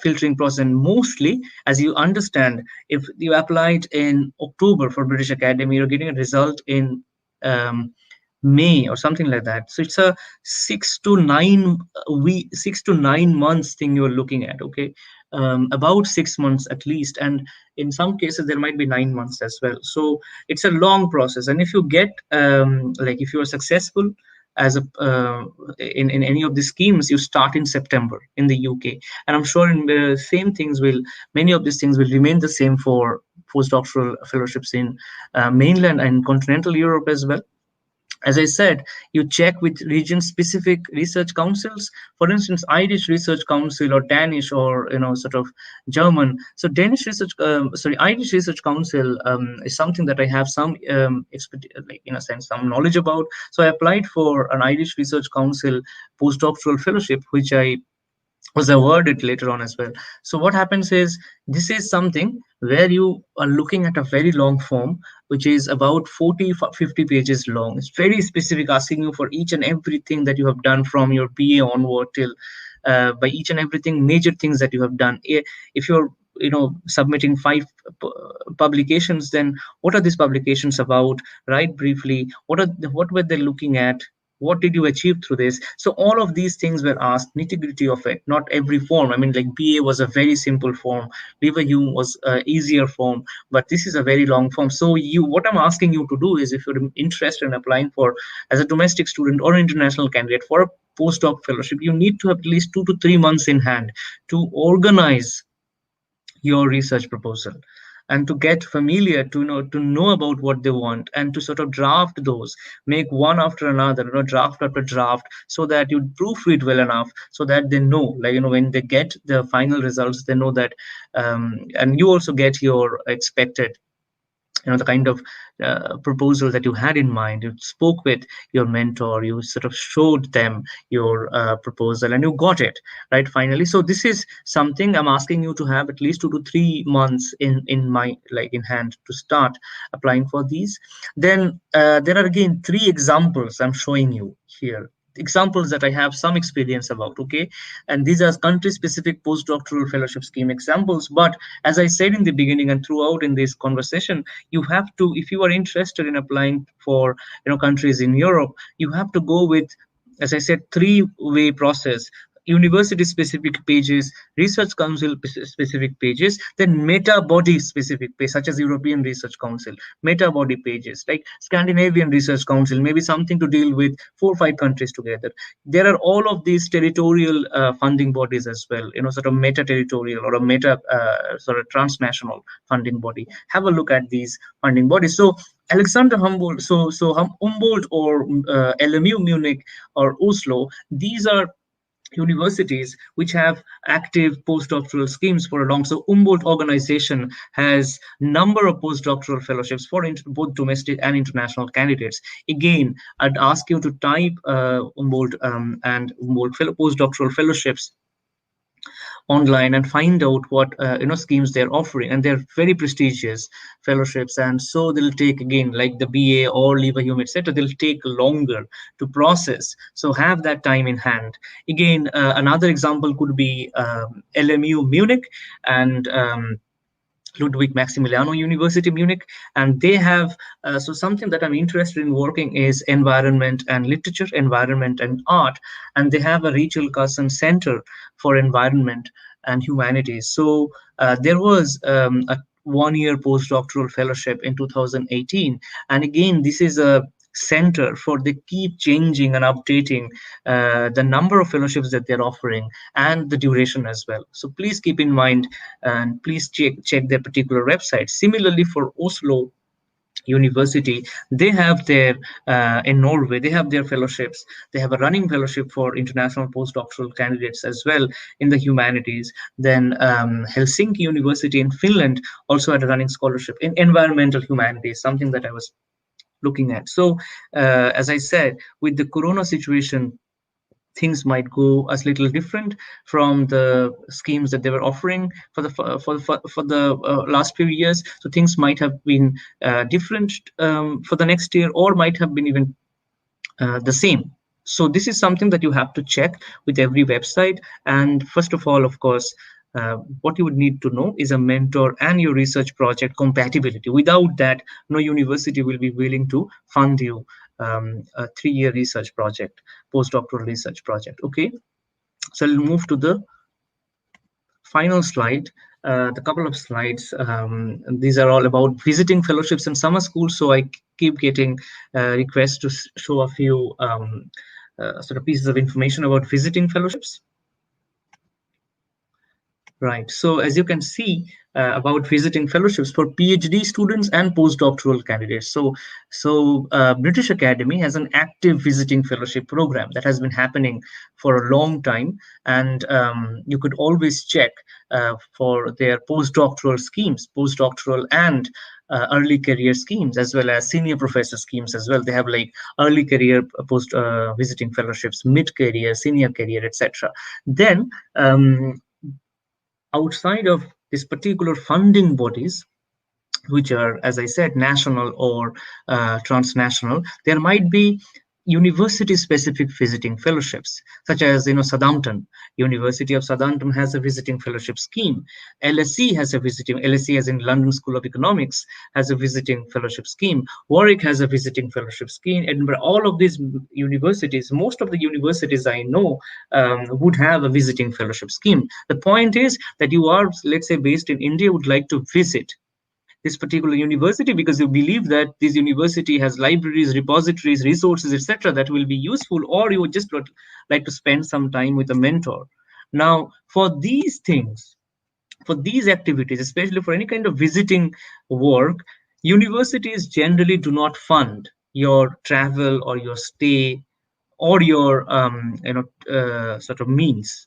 filtering process. And mostly, as you understand, if you applied in October for British Academy, you're getting a result in um, May or something like that. So it's a 6 to 9 months thing you're looking at. Okay, about 6 months at least, and in some cases there might be 9 months as well. So it's a long process. And if you get like if you are successful as a in any of the schemes, you start in September in the UK, and I'm sure in the same things will many of these things will remain the same for postdoctoral fellowships in mainland and continental Europe as well. As I said, you check with region specific research councils. For instance, Irish Research Council or Danish or sort of German. So Danish research, Irish Research Council is something that I have some like in a sense some knowledge about. So I applied for an Irish Research Council postdoctoral fellowship, which I was awarded later on as well. So what happens is this is something where you are looking at a very long form, which is about 50 pages long. It's very specific, asking you for each and everything that you have done from your BA onward till by each and everything major things that you have done. If you're submitting five publications, then what are these publications about? Write briefly what were they looking at, what did you achieve through this? So all of these things were asked, nitty gritty of it, not every form. I mean, like BA was a very simple form, Lever Hume was a easier form, but this is a very long form. So what I'm asking you to do is, if you're interested in applying for as a domestic student or international candidate for a postdoc fellowship, you need to have at least 2 to 3 months in hand to organize your research proposal and to get familiar, to know about what they want, and to sort of draft those, make one after another, draft after draft, so that you proofread well enough, so that they know, like when they get the final results, they know that and you also get your expected, the kind of proposal that you had in mind. You spoke with your mentor, you sort of showed them your proposal, and you got it right finally. So this is something I'm asking you to have at least 2 to 3 months in hand to start applying for these. Then there are again three examples I'm showing you here, examples that I have some experience about. Okay, and these are country specific postdoctoral fellowship scheme examples. But as I said in the beginning and throughout in this conversation, you have to, if you are interested in applying for countries in Europe, you have to go with, as I said, three-way process: university specific pages, research council specific pages, then meta body specific pages such as European Research Council, meta body pages like Scandinavian Research Council, maybe something to deal with 4 or 5 countries together. There are all of these territorial funding bodies as well, sort of meta territorial or a meta sort of transnational funding body. Have a look at these funding bodies. So Alexander Humboldt, Humboldt or LMU Munich or Oslo, these are universities which have active postdoctoral schemes for a long. So Humboldt organization has number of postdoctoral fellowships for both domestic and international candidates. Again, I'd ask you to type Humboldt and Humboldt postdoctoral fellowships online and find out what schemes they're offering, and they're very prestigious fellowships. And so they'll take, again, like the BA or Lever Hume, etc., they'll take longer to process. So have that time in hand. Again, another example could be LMU Munich and Ludwig Maximiliano University Munich, and they have so something that I'm interested in working is environment and literature, environment and art, and they have a Rachel Carson Center for Environment and Humanities. So there was a 1 year postdoctoral fellowship in 2018, and again, this is a center for they keep changing and updating the number of fellowships that they're offering and the duration as well. So please keep in mind and please check their particular website. Similarly, for Oslo University, they have their in Norway, they have their fellowships. They have a running fellowship for international postdoctoral candidates as well in the humanities. Then Helsinki University in Finland also had a running scholarship in environmental humanities, something that I was looking at. So as I said, with the corona situation, things might go a little different from the schemes that they were offering for the last few years. So things might have been different for the next year, or might have been even the same. So this is something that you have to check with every website. And first of all, of course, what you would need to know is a mentor and your research project compatibility. Without that, no university will be willing to fund you a 3-year research project, postdoctoral research project. Okay, so I'll move to the final slide. The couple of slides, these are all about visiting fellowships and summer schools. So I keep getting requests to show a few sort of pieces of information about visiting fellowships. Right. So as you can see about visiting fellowships for PhD students and postdoctoral candidates. So British Academy has an active visiting fellowship program that has been happening for a long time, and you could always check for their postdoctoral schemes, postdoctoral and early career schemes, as well as senior professor schemes as well. They have like early career post visiting fellowships, mid career, senior career, etc. Then outside of these particular funding bodies, which are, as I said, national or transnational, there might be university-specific visiting fellowships, such as Southampton. University of Southampton has a visiting fellowship scheme. LSE has a visiting, LSE as in London School of Economics, has a visiting fellowship scheme. Warwick has a visiting fellowship scheme. Edinburgh, all of these universities, most of the universities I know would have a visiting fellowship scheme. The point is that you are, let's say, based in India, would like to visit this particular university because you believe that this university has libraries, repositories, resources, etc., that will be useful, or you would just like to spend some time with a mentor. Now, for these things, for these activities, especially for any kind of visiting work, universities generally do not fund your travel or your stay or your sort of means.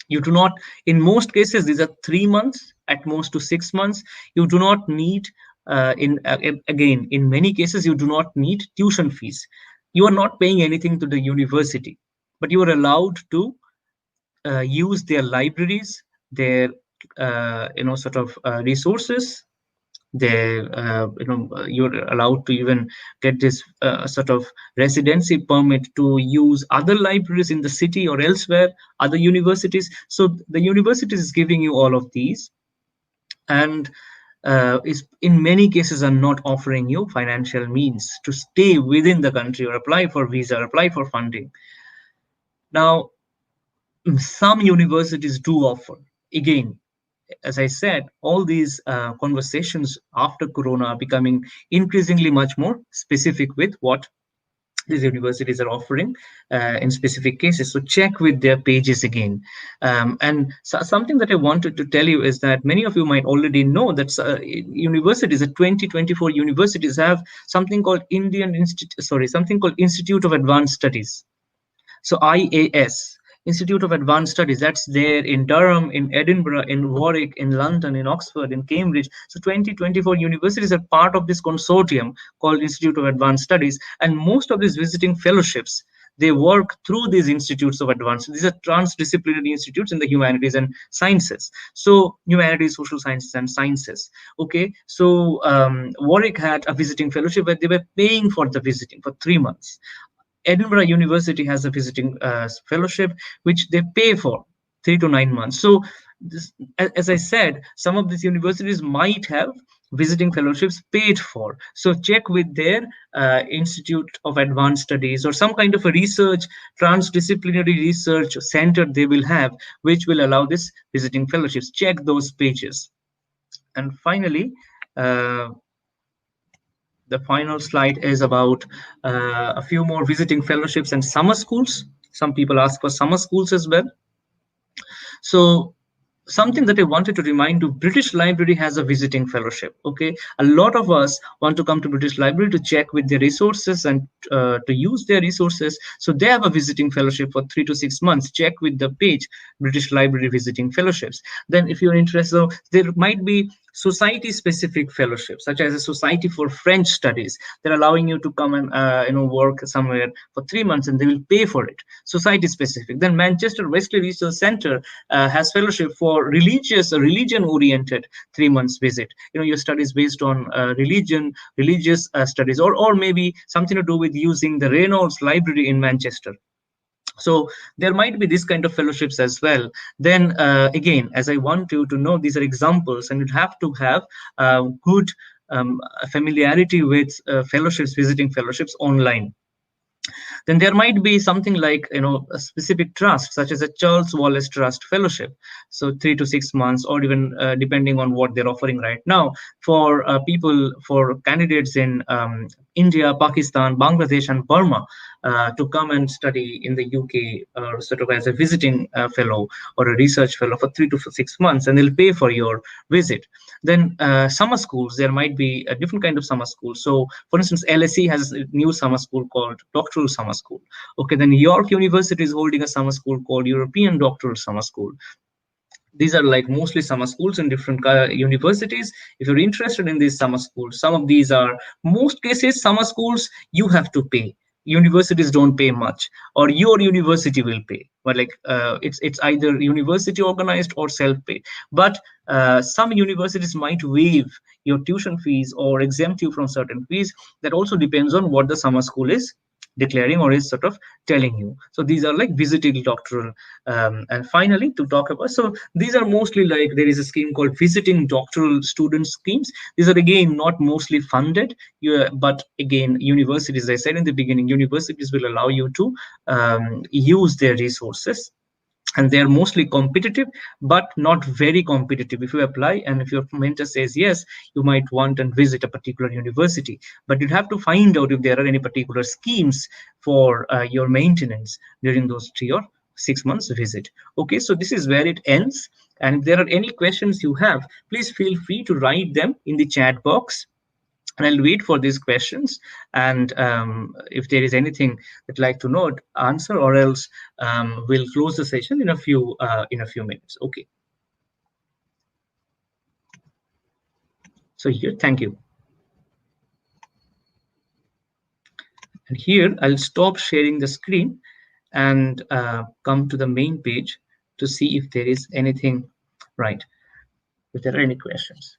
You do not, in most cases, these are 3 months at most to 6 months. You do not need again, in many cases, you do not need tuition fees. You are not paying anything to the university, but you are allowed to use their libraries, their sort of resources. You're allowed to even get this sort of residency permit to use other libraries in the city or elsewhere, other universities. So the university is giving you all of these, and is in many cases are not offering you financial means to stay within the country or apply for visa or apply for funding. Now, some universities do offer, again, as I said, all these conversations after Corona are becoming increasingly much more specific with what these universities are offering in specific cases. So check with their pages again. And so something that I wanted to tell you is that many of you might already know that universities, the 2024 universities, have something called something called Institute of Advanced Studies. So IAS, Institute of Advanced Studies, that's there in Durham, in Edinburgh, in Warwick, in London, in Oxford, in Cambridge. So 2024 universities are part of this consortium called Institute of Advanced Studies. And most of these visiting fellowships, they work through these institutes of advanced. These are transdisciplinary institutes in the humanities and sciences. So humanities, social sciences, and sciences. Okay, so Warwick had a visiting fellowship where they were paying for the visiting for 3 months. Edinburgh University has a visiting fellowship, which they pay for 3 to 9 months. So, as I said, some of these universities might have visiting fellowships paid for. So check with their Institute of Advanced Studies or some kind of a research, transdisciplinary research center they will have, which will allow this visiting fellowships. Check those pages. And finally, the final slide is about a few more visiting fellowships and summer schools. Some people ask for summer schools as well. So something that I wanted to remind you, British Library has a visiting fellowship. Okay, a lot of us want to come to British Library to check with their resources and to use their resources. So they have a visiting fellowship for 3 to 6 months. Check with the page, British Library visiting fellowships. Then if you're interested, so there might be society-specific fellowships, such as a Society for French Studies. They're allowing you to come and work somewhere for 3 months, and they will pay for it. Society-specific. Then Manchester Wesley Research Center has fellowship for religion-oriented 3 months visit. Your studies based on religious studies, or maybe something to do with using the Reynolds Library in Manchester. So there might be this kind of fellowships as well. Then again, as I want you to know, these are examples, and you have to have good familiarity with fellowships, visiting fellowships online. Then there might be something like a specific trust, such as a Charles Wallace Trust Fellowship, so 3 to 6 months, or even depending on what they're offering right now, for people, for candidates in India, Pakistan, Bangladesh, and Burma, to come and study in the UK, sort of as a visiting fellow or a research fellow for 3 to 6 months, and they'll pay for your visit. Then summer schools, there might be a different kind of summer school. So for instance, LSE has a new summer school called Doctoral Summer School. Okay, then York University is holding a summer school called European Doctoral Summer School. These are like mostly summer schools in different universities. If you're interested in these summer schools, some of these are, most cases, summer schools, you have to pay. Universities don't pay much, or your university will pay, but like it's either university organized or self-pay. But some universities might waive your tuition fees or exempt you from certain fees. That also depends on what the summer school is declaring or is sort of telling you. So these are like visiting doctoral. And finally, to talk about, so these are mostly like, there is a scheme called visiting doctoral student schemes. These are again not mostly funded, but again, universities, as I said in the beginning, universities will allow you to use their resources, and they're mostly competitive, but not very competitive. If you apply and if your mentor says yes, you might want and visit a particular university, but you'd have to find out if there are any particular schemes for your maintenance during those 3 or 6 months visit. Okay, so this is where it ends, and if there are any questions you have, please feel free to write them in the chat box, and I'll wait for these questions. And if there is anything that you'd like to know, answer, or else we'll close the session in a few minutes. Okay. So here, thank you. And here, I'll stop sharing the screen and come to the main page to see if there is anything, right, if there are any questions.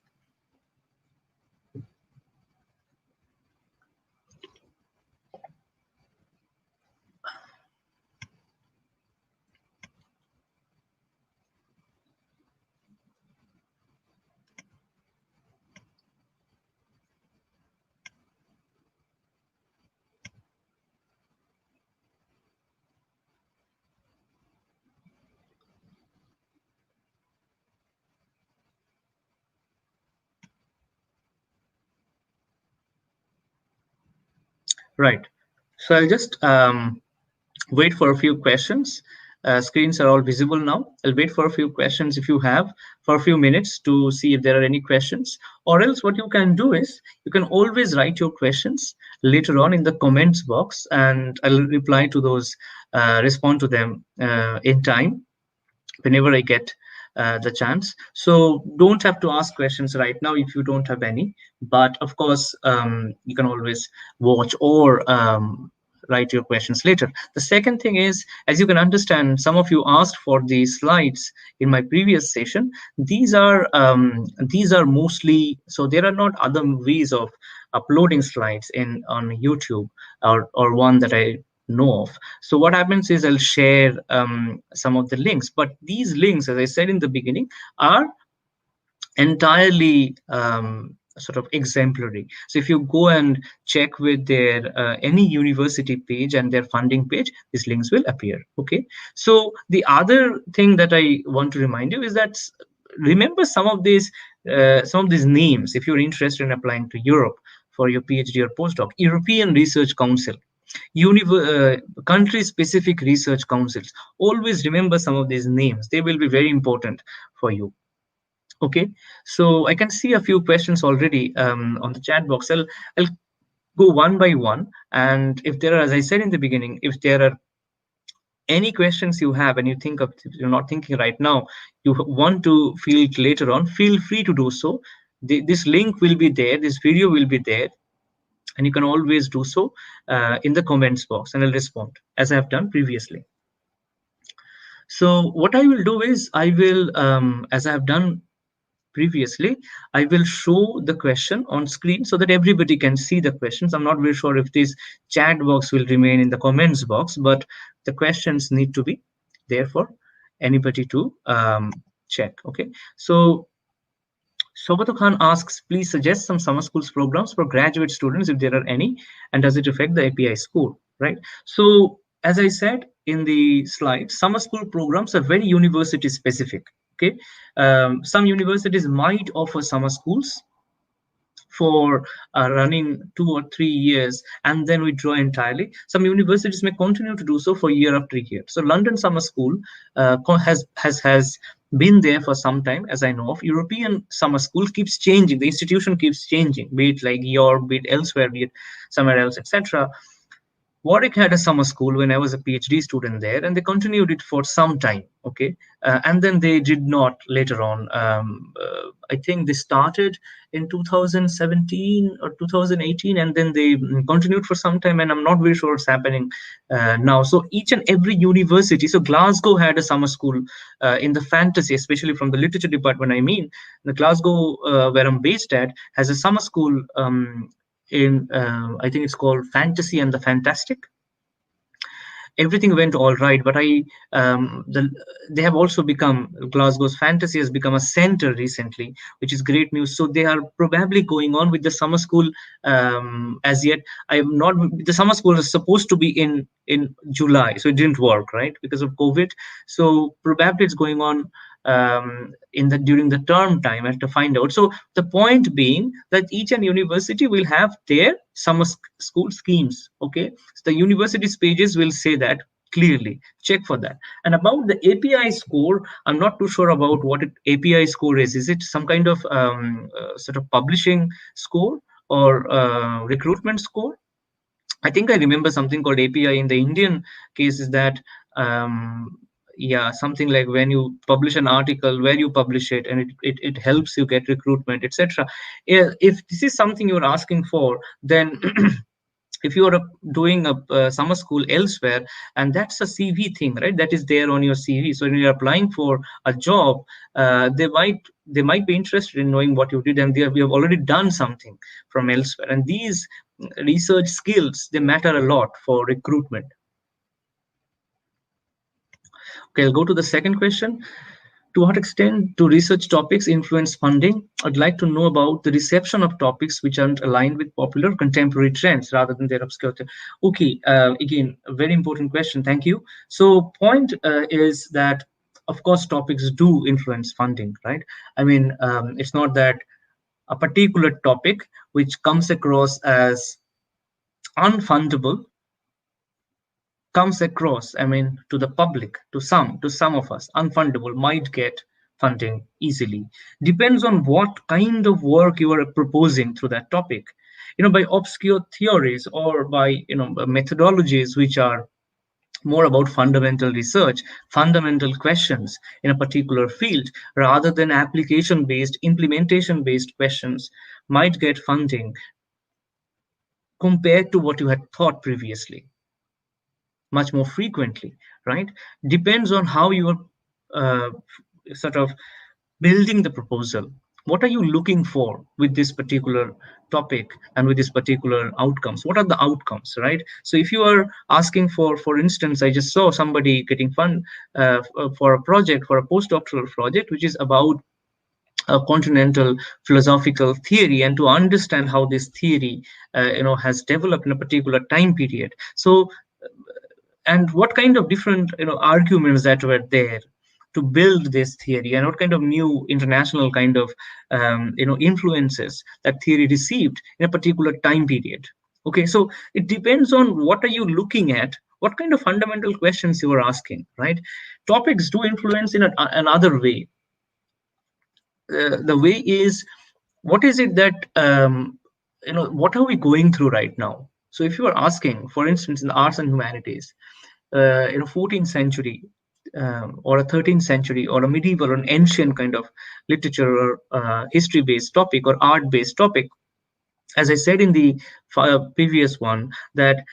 Right. So I'll just wait for a few questions. Screens are all visible now. I'll wait for a few questions if you have, for a few minutes, to see if there are any questions. Or else what you can do is, you can always write your questions later on in the comments box, and I'll reply to those, respond to them in time, whenever I get the chance. So don't have to ask questions right now if you don't have any, but of course, you can always watch or write your questions later. The second thing is, as you can understand, some of you asked for the slides in my previous session. These are mostly, so there are not other ways of uploading slides on YouTube, or one that I know of. So what happens is, I'll share some of the links, but these links, as I said in the beginning, are entirely sort of exemplary. So if you go and check with their any university page and their funding page, these links will appear. Okay. So the other thing that I want to remind you is that, remember some of these names if you're interested in applying to Europe for your PhD or postdoc. European Research Council, country-specific research councils. Always remember some of these names. They will be very important for you. Okay, so I can see a few questions already on the chat box. I'll go one by one, and if there are, as I said in the beginning, if there are any questions you have and you think of, you're not thinking right now, you want to field later on, feel free to do so. This link will be there, this video will be there, and you can always do so in the comments box, and I'll respond as I have done previously. So what I will do is I will, as I have done previously, I will show the question on screen so that everybody can see the questions. I'm not very sure if this chat box will remain in the comments box, but the questions need to be there for anybody to check. Okay, so Sobato Khan asks, please suggest some summer schools programs for graduate students if there are any, and does it affect the API score, right? So as I said in the slide, summer school programs are very university specific. Okay, some universities might offer summer schools for running 2 or 3 years and then withdraw entirely. Some universities may continue to do so for year after year. So London Summer School has been there for some time, as I know of. European summer school keeps changing. The institution keeps changing, be it like York, be it elsewhere, be it somewhere else, etc. Warwick had a summer school when I was a PhD student there, and they continued it for some time. Okay, and then they did not later on. I think they started in 2017 or 2018, and then they continued for some time. And I'm not very sure what's happening now. So each and every university. So Glasgow had a summer school in the fantasy, especially from the literature department. I mean, the Glasgow where I'm based at has a summer school. In I think it's called Fantasy and the Fantastic. Everything went all right, but they have also become, Glasgow's Fantasy has become a center recently, which is great news. So they are probably going on with the summer school. As yet, I am not. The summer school is supposed to be in July, so it didn't work, right, because of COVID. So probably it's going on in the during the term time. I have to find out. So the point being that each and university will have their summer school schemes. Okay, so the university's pages will say that clearly. Check for that. And about the API score, I'm not too sure about what API score is. Is it some kind of sort of publishing score or recruitment score? I think I remember something called API in the Indian case, is that yeah, something like when you publish an article, where you publish it, and it helps you get recruitment, etc. If this is something you're asking for, then if you are doing a summer school elsewhere, and that's a CV thing, right, that is there on your CV. So when you're applying for a job, they might be interested in knowing what you did, and we have already done something from elsewhere, and these research skills, they matter a lot for recruitment. Okay, I'll go to the second question. To what extent do research topics influence funding? I'd like to know about the reception of topics which aren't aligned with popular contemporary trends rather than their obscurity. Okay, again, a very important question. Thank you. So point is that, of course, topics do influence funding, right? I mean, it's not that a particular topic which comes across as unfundable comes across, I mean, to the public, to some of us, unfundable might get funding easily. Depends on what kind of work you are proposing through that topic. By obscure theories or by methodologies which are more about fundamental research, fundamental questions in a particular field, rather than application based, implementation based questions, might get funding compared to what you had thought previously, much more frequently, right? Depends on how you are sort of building the proposal. What are you looking for with this particular topic and with this particular outcomes? What are the outcomes, right? So if you are asking for instance, I just saw somebody getting fund for a project, for a postdoctoral project, which is about a continental philosophical theory, and to understand how this theory has developed in a particular time period. So and what kind of different arguments that were there to build this theory, and what kind of new international kind of influences that theory received in a particular time period. Okay, so it depends on what are you looking at, what kind of fundamental questions you are asking, right? Topics do influence in another way. The way is, what is it that what are we going through right now? So if you are asking, for instance, in the arts and humanities, 14th century, or a 13th century or a medieval or an ancient kind of literature or history based topic or art based topic, as I said in the previous one, that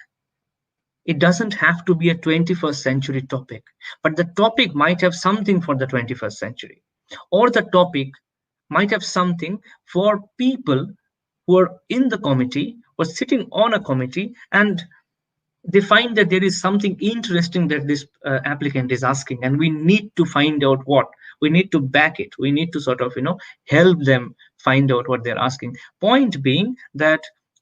it doesn't have to be a 21st century topic, but the topic might have something for the 21st century, or the topic might have something for people who are in the committee or sitting on a committee, and they find that there is something interesting that this applicant is asking, and we need to find out what, we need to back it, we need to sort of help them find out what they're asking. Point being that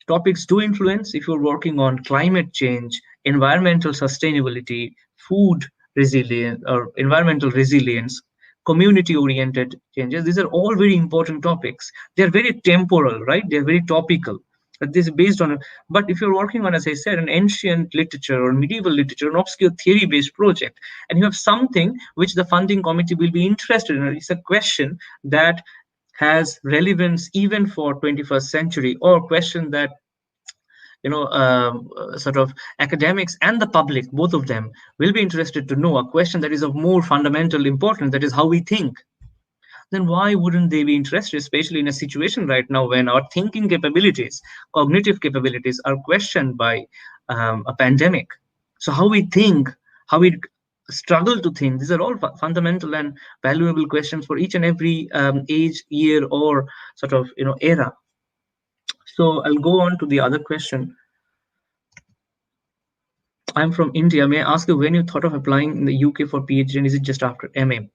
topics do influence. If you're working on climate change, environmental sustainability, food resilience or environmental resilience, community oriented changes, these are all very important topics. They're very temporal, right? They're very topical. This is based on, but if you're working on, as I said, an ancient literature or medieval literature, an obscure theory based project, and you have something which the funding committee will be interested in, it's a question that has relevance even for 21st century, or a question that sort of academics and the public, both of them, will be interested to know, a question that is of more fundamental importance, that is how we think, then why wouldn't they be interested, especially in a situation right now when our thinking capabilities, cognitive capabilities are questioned by a pandemic? So, how we think, how we struggle to think, these are all fundamental and valuable questions for each and every age, year, or sort of era. So, I'll go on to the other question. I'm from India. May I ask you when you thought of applying in the UK for PhD, and is it just after MA?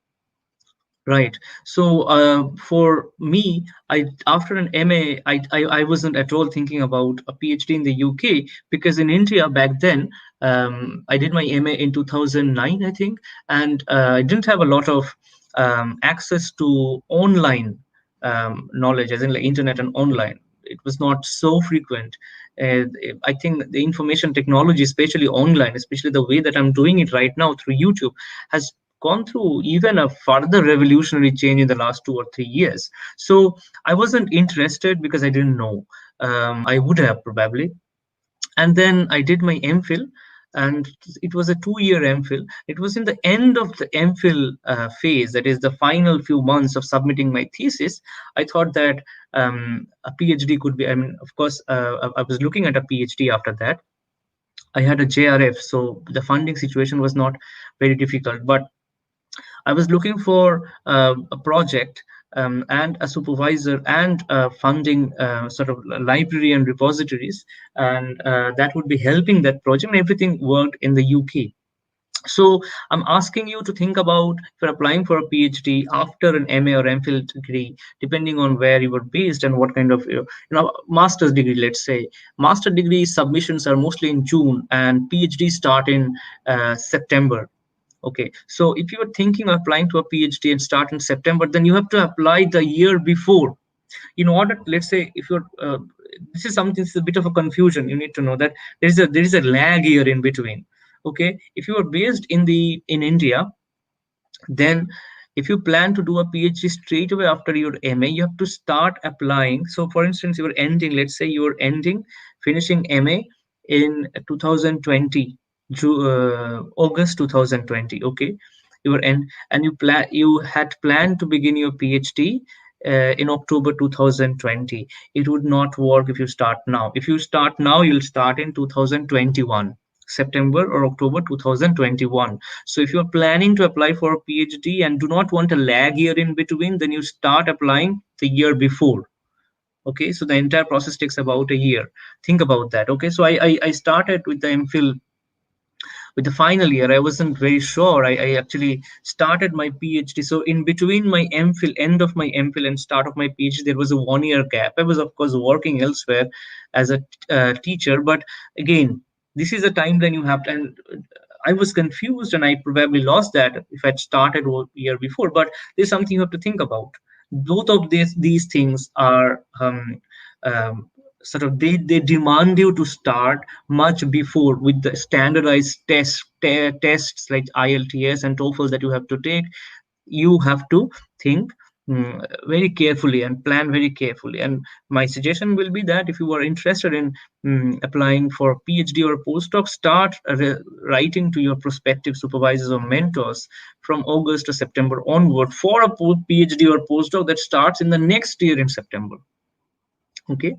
Right. So for me, I after an MA, I wasn't at all thinking about a PhD in the UK, because in India back then, I did my MA in 2009, I think, and I didn't have a lot of access to online knowledge, as in like internet and online. It was not so frequent. Uh, I think the information technology, especially online, especially the way that I'm doing it right now through YouTube, has gone through even a further revolutionary change in the last 2 or 3 years. So I wasn't interested because I didn't know. I would have probably. And then I did my MPhil, and it was a 2 year MPhil. It was in the end of the MPhil phase, that is the final few months of submitting my thesis. I thought that a PhD could be, I mean, of course, I was looking at a PhD after that. I had a JRF, so the funding situation was not very difficult. But I was looking for a project and a supervisor and funding sort of library and repositories, and that would be helping that project. And everything worked in the UK. So I'm asking you to think about, if you're applying for a PhD after an MA or MPhil degree, depending on where you were based and what kind of master's degree. Let's say master degree submissions are mostly in June, and PhD start in September. Okay, so if you are thinking of applying to a PhD and start in September, then you have to apply the year before. In order, let's say, if you're this is something, it's a bit of a confusion. You need to know that there is a lag year in between. Okay, if you are based in India, then if you plan to do a PhD straight away after your MA, you have to start applying. So for instance, you're ending, let's say you're ending, finishing MA in 2020, August 2020. Okay, you were end, and you had planned to begin your PhD in October 2020. It would not work if you start now. If you start now, you'll start in 2021. September or October 2021. So if you're planning to apply for a PhD and do not want a lag year in between, then you start applying the year before. Okay, so the entire process takes about a year. Think about that. Okay, so I started with the MPhil with the final year. I wasn't very sure. I actually started my PhD. So in between my MPhil, end of my MPhil and start of my PhD, there was a 1 year gap. I was, of course, working elsewhere as a teacher. But again, this is a time when you have to, and I was confused, and I probably lost that if I'd started a year before. But there's something you have to think about. Both of these things are um, sort of, they demand you to start much before with the standardized tests like IELTS and TOEFL that you have to take. You have to think very carefully and plan very carefully. And my suggestion will be that if you are interested in applying for a PhD or a postdoc, start writing to your prospective supervisors or mentors from August to September onward for a PhD or postdoc that starts in the next year in September. Okay.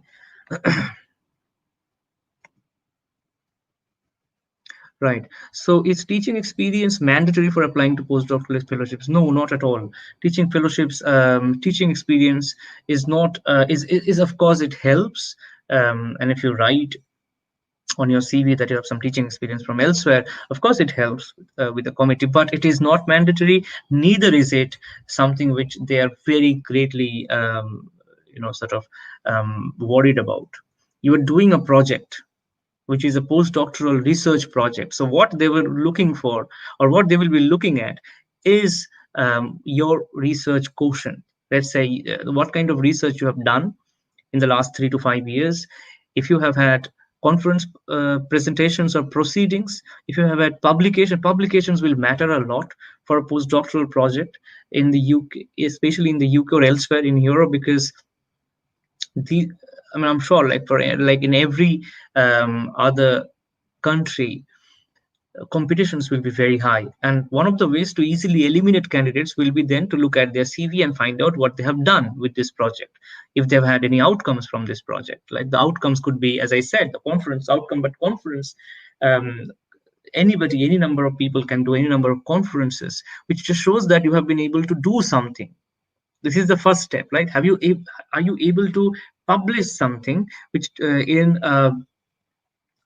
Right. So is teaching experience mandatory for applying to postdoctoral fellowships? No, not at all. Teaching fellowships, teaching experience is not is of course it helps. And if you write on your CV that you have some teaching experience from elsewhere, of course it helps with the committee, but it is not mandatory. Neither is it something which they are very greatly, sort of worried about. You are doing a project which is a postdoctoral research project. So what they were looking for, or what they will be looking at, is your research quotient. Let's say what kind of research you have done in the last 3 to 5 years. If you have had conference presentations or proceedings, if you have had publications will matter a lot for a postdoctoral project in the UK, especially in the UK or elsewhere in Europe, because the I mean, I'm sure, like for like in every other country, competitions will be very high. And one of the ways to easily eliminate candidates will be then to look at their CV and find out what they have done with this project, if they've had any outcomes from this project. Like the outcomes could be, as I said, the conference outcome, but conference. Um, Anybody, any number of people can do any number of conferences, which just shows that you have been able to do something. This is the first step, right? Are you able to publish something which in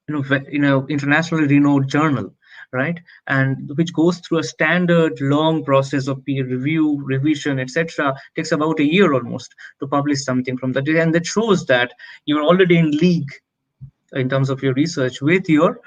internationally renowned journal, right? And which goes through a standard long process of peer review, revision, etc. Takes about a year almost to publish something from that, and that shows that you're already in league in terms of your research with your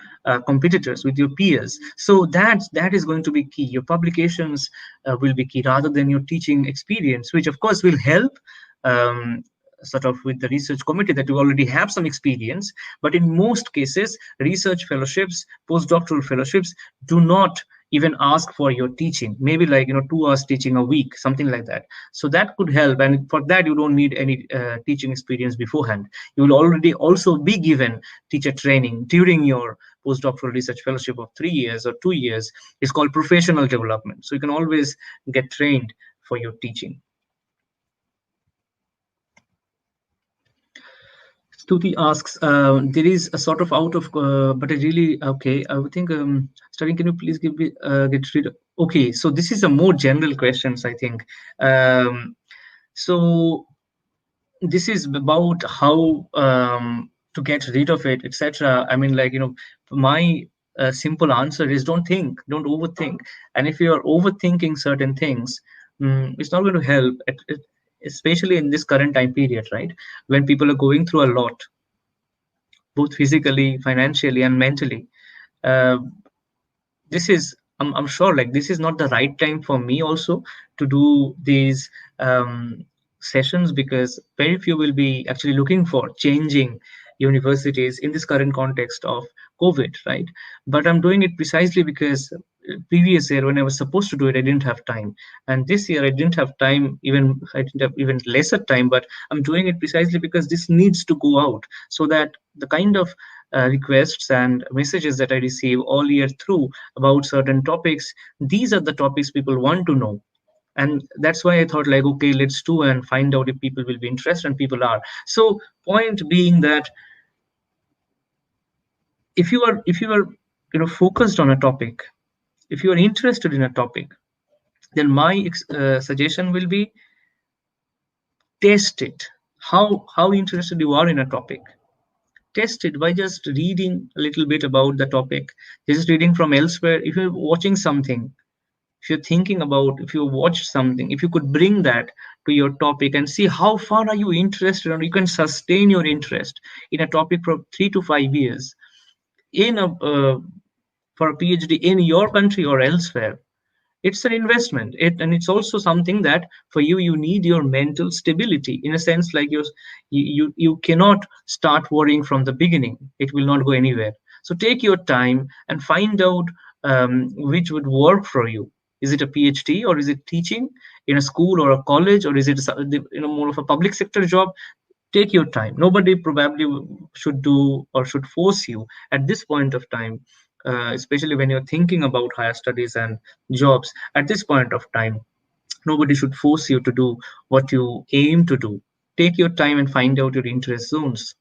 competitors, with your peers. So that is going to be key. Your publications will be key rather than your teaching experience, which of course will help um, sort of with the research committee that you already have some experience. But in most cases, research fellowships, postdoctoral fellowships do not even ask for your teaching, maybe like 2 hours teaching a week, something like that. So that could help, and for that you don't need any teaching experience beforehand. You will already also be given teacher training during your postdoctoral research fellowship of 3 years or 2 years. It's called professional development, so you can always get trained for your teaching. Stuti asks, there is a sort of out of, but I really, okay, I would think, Sterling, can you please give me, get rid of, okay, so this is a more general questions, I think. So this is about how to get rid of it, etc. I mean, like, my simple answer is don't overthink. And if you are overthinking certain things, it's not going to help, especially in this current time period, right? When people are going through a lot, both physically, financially, and mentally. Uh, this is I'm sure like this is not the right time for me also to do these sessions, because very few will be actually looking for changing universities in this current context of COVID, right? But I'm doing it precisely because previous year when I was supposed to do it, I didn't have time, and this year I didn't have time. Even I didn't have even lesser time, but I'm doing it precisely because this needs to go out, so that the kind of requests and messages that I receive all year through about certain topics, these are the topics people want to know. And that's why I thought, like, okay, let's do and find out if people will be interested, and people are. So point being that if you are focused on a topic, if you are interested in a topic, then my suggestion will be test it. How interested you are in a topic, test it by just reading a little bit about the topic, just reading from elsewhere. If you're watching something, if you're thinking about, if you watch something, if you could bring that to your topic and see how far are you interested, and you can sustain your interest in a topic for 3 to 5 years in a for a PhD in your country or elsewhere. It's an investment, and it's also something that for you, you need your mental stability, in a sense, like you cannot start worrying from the beginning. It will not go anywhere. So take your time and find out which would work for you. Is it a PhD or is it teaching? in a school or a college, or is it more of a public sector job? Take your time. Nobody probably should do or should force you at this point of time, especially when you're thinking about higher studies and jobs. At this point of time, nobody should force you to do what you aim to do. Take your time and find out your interest zones.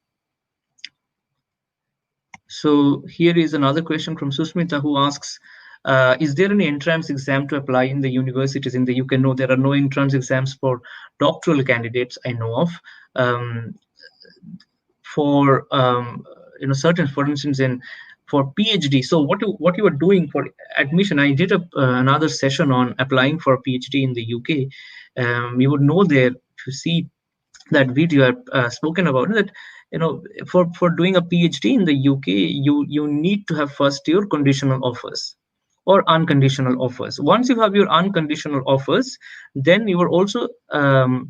So here is another question from Susmita, who asks, is there any entrance exam to apply in the universities in the UK? No, there are no entrance exams for doctoral candidates I know of. For certain, for instance, in for PhD. So what you are doing for admission, I did another session on applying for a PhD in the UK. You would know there, if you see that video I've spoken about, that for doing a PhD in the UK, you need to have first your conditional offers or unconditional offers. Once you have your unconditional offers, then you are also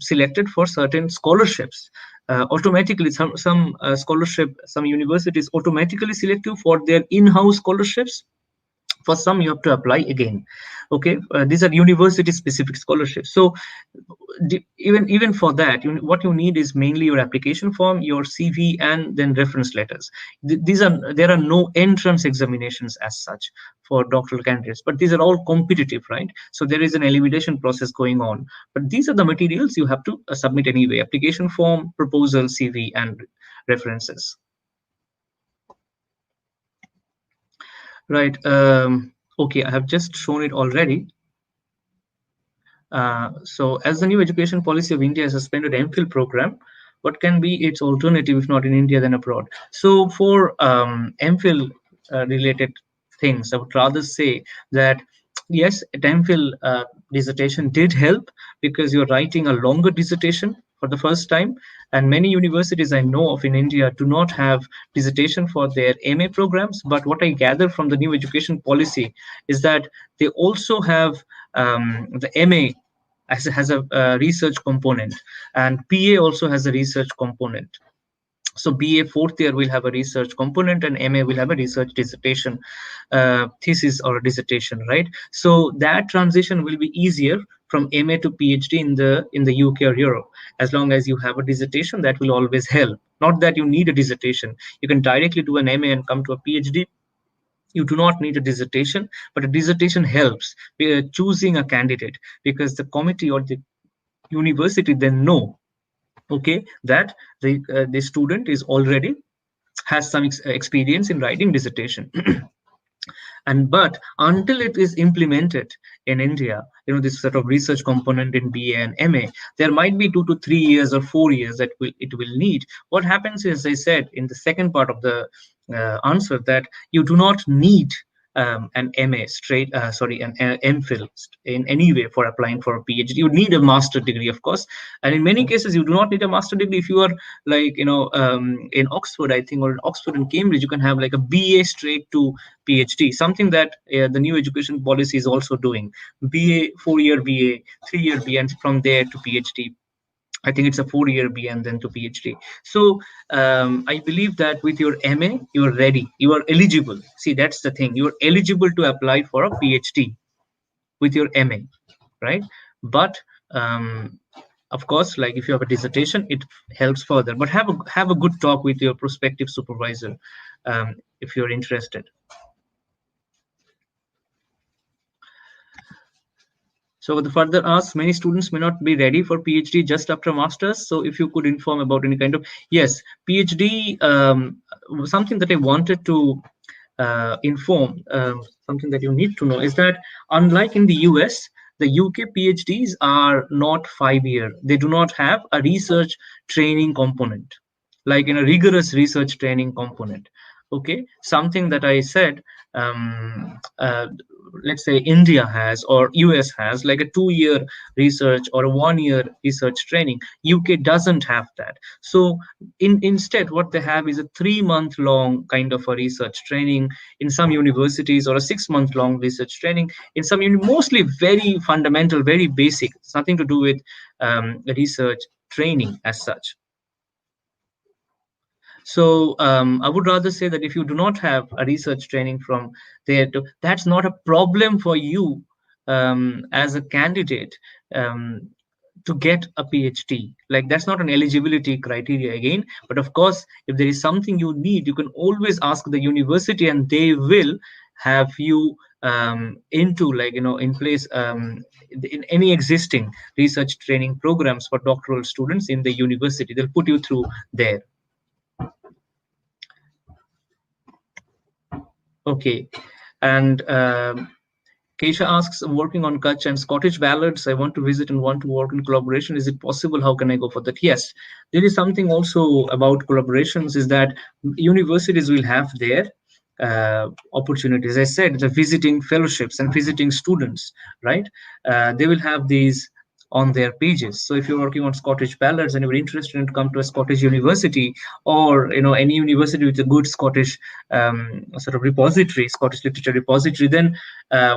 selected for certain scholarships. Automatically, some scholarship, some universities automatically select you for their in-house scholarships. For some, you have to apply again. Okay, these are university specific scholarships. So even for that, what you need is mainly your application form, your CV, and then reference letters. There are no entrance examinations as such for doctoral candidates, but these are all competitive, right? So there is an elimination process going on, but these are the materials you have to submit anyway: application form, proposal, CV, and references. Right. Okay, I have just shown it already. So as the new education policy of India has suspended MPhil program, what can be its alternative if not in India then abroad? So for MPhil related things, I would rather say that yes, MPhil dissertation did help, because you're writing a longer dissertation for the first time, and many universities I know of in India do not have dissertation for their MA programs. But what I gather from the new education policy is that they also have the MA has a research component, and PA also has a research component. So BA fourth year will have a research component, and MA will have a research dissertation, thesis or dissertation, right? So that transition will be easier from MA to PhD in the UK or Europe. As long as you have a dissertation, that will always help. Not that you need a dissertation. You can directly do an MA and come to a PhD. You do not need a dissertation, but a dissertation helps choosing a candidate, because the committee or the university then know, okay, that the student is already has some experience in writing dissertation. And but until it is implemented in India, this sort of research component in BA and MA, there might be 2 to 3 years or 4 years that it will need. What happens is, as I said in the second part of the answer, that you do not need an MA straight, an MPhil in any way for applying for a PhD. You need a master degree, of course, and in many cases you do not need a master degree. If you are like in Oxford, I think, or in Oxford and Cambridge, you can have like a BA straight to PhD, something that the new education policy is also doing. BA, 4-year BA, 3-year BA, and from there to PhD. I think it's a 4-year BA and then to PhD. So I believe that with your MA, you are ready. You are eligible. See, that's the thing. You are eligible to apply for a PhD with your MA, right? But of course, like if you have a dissertation, it helps further. But have a good talk with your prospective supervisor if you're interested. So the further asks, many students may not be ready for PhD just after masters. So if you could inform about any kind of, yes, PhD, something that I wanted to inform, something that you need to know is that unlike in the US, the UK PhDs are not 5-year. They do not have a research training component, like in a rigorous research training component. Okay, something that I said, let's say India has or US has like a 2-year research or a 1-year research training. UK doesn't have that. So instead, what they have is a 3-month long kind of a research training in some universities, or a 6-month long research training in some mostly very fundamental, very basic. It's nothing to do with research training as such. So I would rather say that if you do not have a research training from there, that's not a problem for you as a candidate, to get a PhD. Like, that's not an eligibility criteria again, but of course, if there is something you need, you can always ask the university, and they will have you into, like, in place, in any existing research training programs for doctoral students in the university. They'll put you through there. Okay, and Keisha asks, I'm working on Kutch and Scottish ballads. I want to visit and want to work in collaboration. Is it possible? How can I go for that? Yes, there is something also about collaborations, is that universities will have their opportunities. I said the visiting fellowships and visiting students, right? They will have these on their pages. So if you're working on Scottish ballads and you're interested in to come to a Scottish university, or any university with a good Scottish sort of repository, Scottish literature repository, then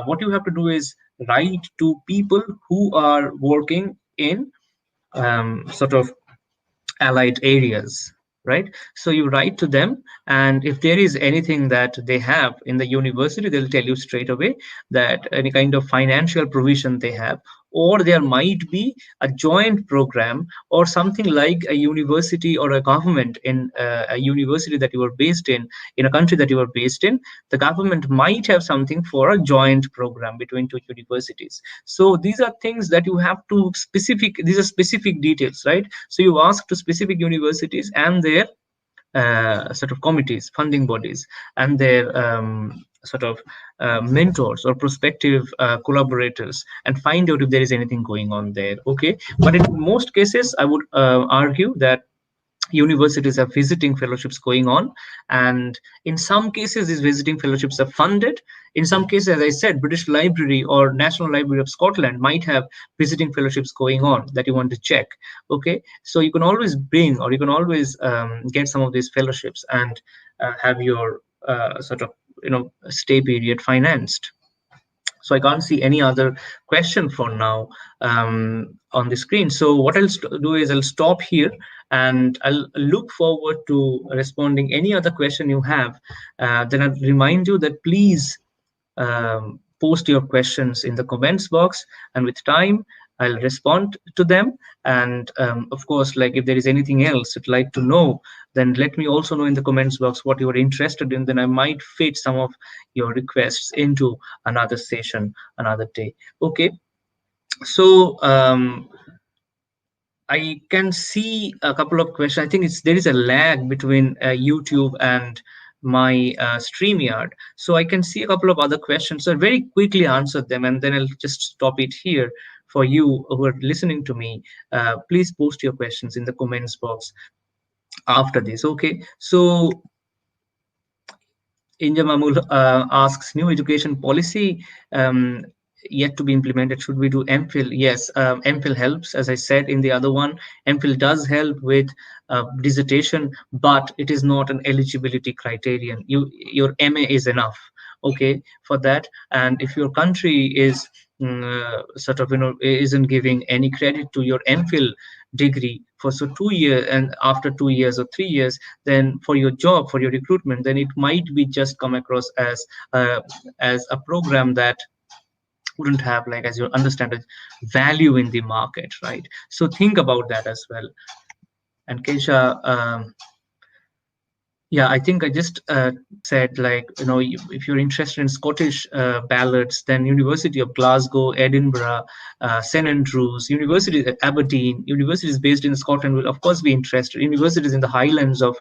what you have to do is write to people who are working in sort of allied areas, right? So you write to them, and if there is anything that they have in the university, they'll tell you straight away that any kind of financial provision they have, or there might be a joint program or something like a university or a government in a university that you are based in a country that you are based in. The government might have something for a joint program between two universities. So these are things that you have to specific, these are specific details, right? So you ask to specific universities and their sort of committees, funding bodies, and their sort of mentors or prospective collaborators, and find out if there is anything going on there. Okay, but in most cases, I would argue that universities have visiting fellowships going on, and in some cases these visiting fellowships are funded. In some cases, as I said, British Library or National Library of Scotland might have visiting fellowships going on that you want to check. Okay, so you can always bring, or you can always get some of these fellowships and have your sort of stay period financed. So I can't see any other question for now on the screen. So what I'll do is I'll stop here, and I'll look forward to responding any other question you have. Then I'll remind you that please post your questions in the comments box, and with time I'll respond to them. And of course, like, if there is anything else you'd like to know, then let me also know in the comments box what you are interested in. Then I might fit some of your requests into another session another day. Okay, so I can see a couple of questions. I think there is a lag between YouTube and my StreamYard. So I can see a couple of other questions. So I'll very quickly answer them, and then I'll just stop it here. For you who are listening to me, please post your questions in the comments box after this. Okay, so Inja Mamul asks, new education policy yet to be implemented. Should we do MPhil? Yes, MPhil helps. As I said in the other one, MPhil does help with dissertation, but it is not an eligibility criterion. Your MA is enough, okay, for that. And if your country is sort of isn't giving any credit to your MPhil degree for 2 years, and after 2 years or 3 years, then for your job, for your recruitment, then it might be just come across as a program that wouldn't have, like, as you understand it, value in the market, right? So think about that as well. And Keisha, yeah, I think I just said, like, if you're interested in Scottish ballads, then University of Glasgow, Edinburgh, St Andrews, University at Aberdeen, universities based in Scotland will of course be interested. Universities in the Highlands of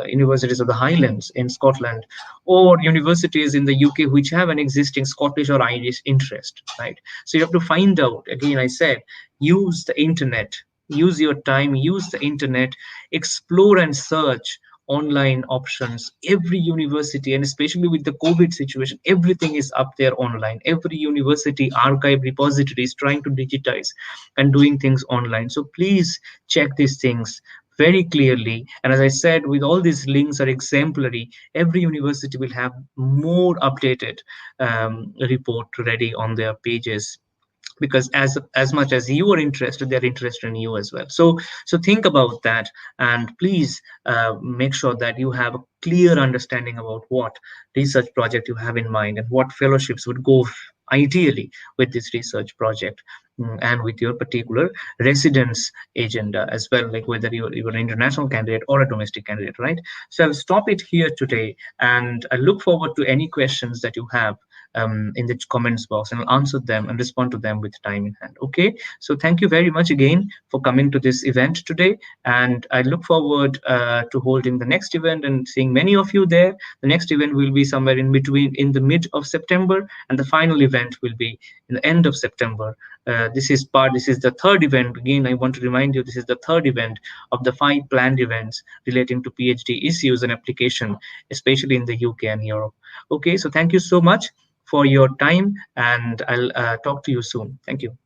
universities of the Highlands in Scotland, or universities in the UK which have an existing Scottish or Irish interest, right? So you have to find out. Again, I said, use the internet, use your time, use the internet, explore and search online options. Every university, and especially with the COVID situation, everything is up there online. Every university archive repository is trying to digitize and doing things online. So please check these things very clearly. And as I said, with all these links are exemplary, every university will have more updated report ready on their pages, because as much as you are interested, they're interested in you as well. So think about that, and please make sure that you have a clear understanding about what research project you have in mind and what fellowships would go ideally with this research project, and with your particular residence agenda as well, like whether you're an international candidate or a domestic candidate, right? So I'll stop it here today, and I look forward to any questions that you have in the comments box, and I'll answer them and respond to them with time in hand. Okay, so thank you very much again for coming to this event today, and I look forward to holding the next event and seeing many of you there. The next event will be somewhere in between, in the mid of September, and the final event will be in the end of September. This is the third event. Again, I want to remind you, this is the third event of the 5 planned events relating to PhD issues and application, especially in the UK and Europe. Okay, so thank you so much for your time, and I'll talk to you soon. Thank you.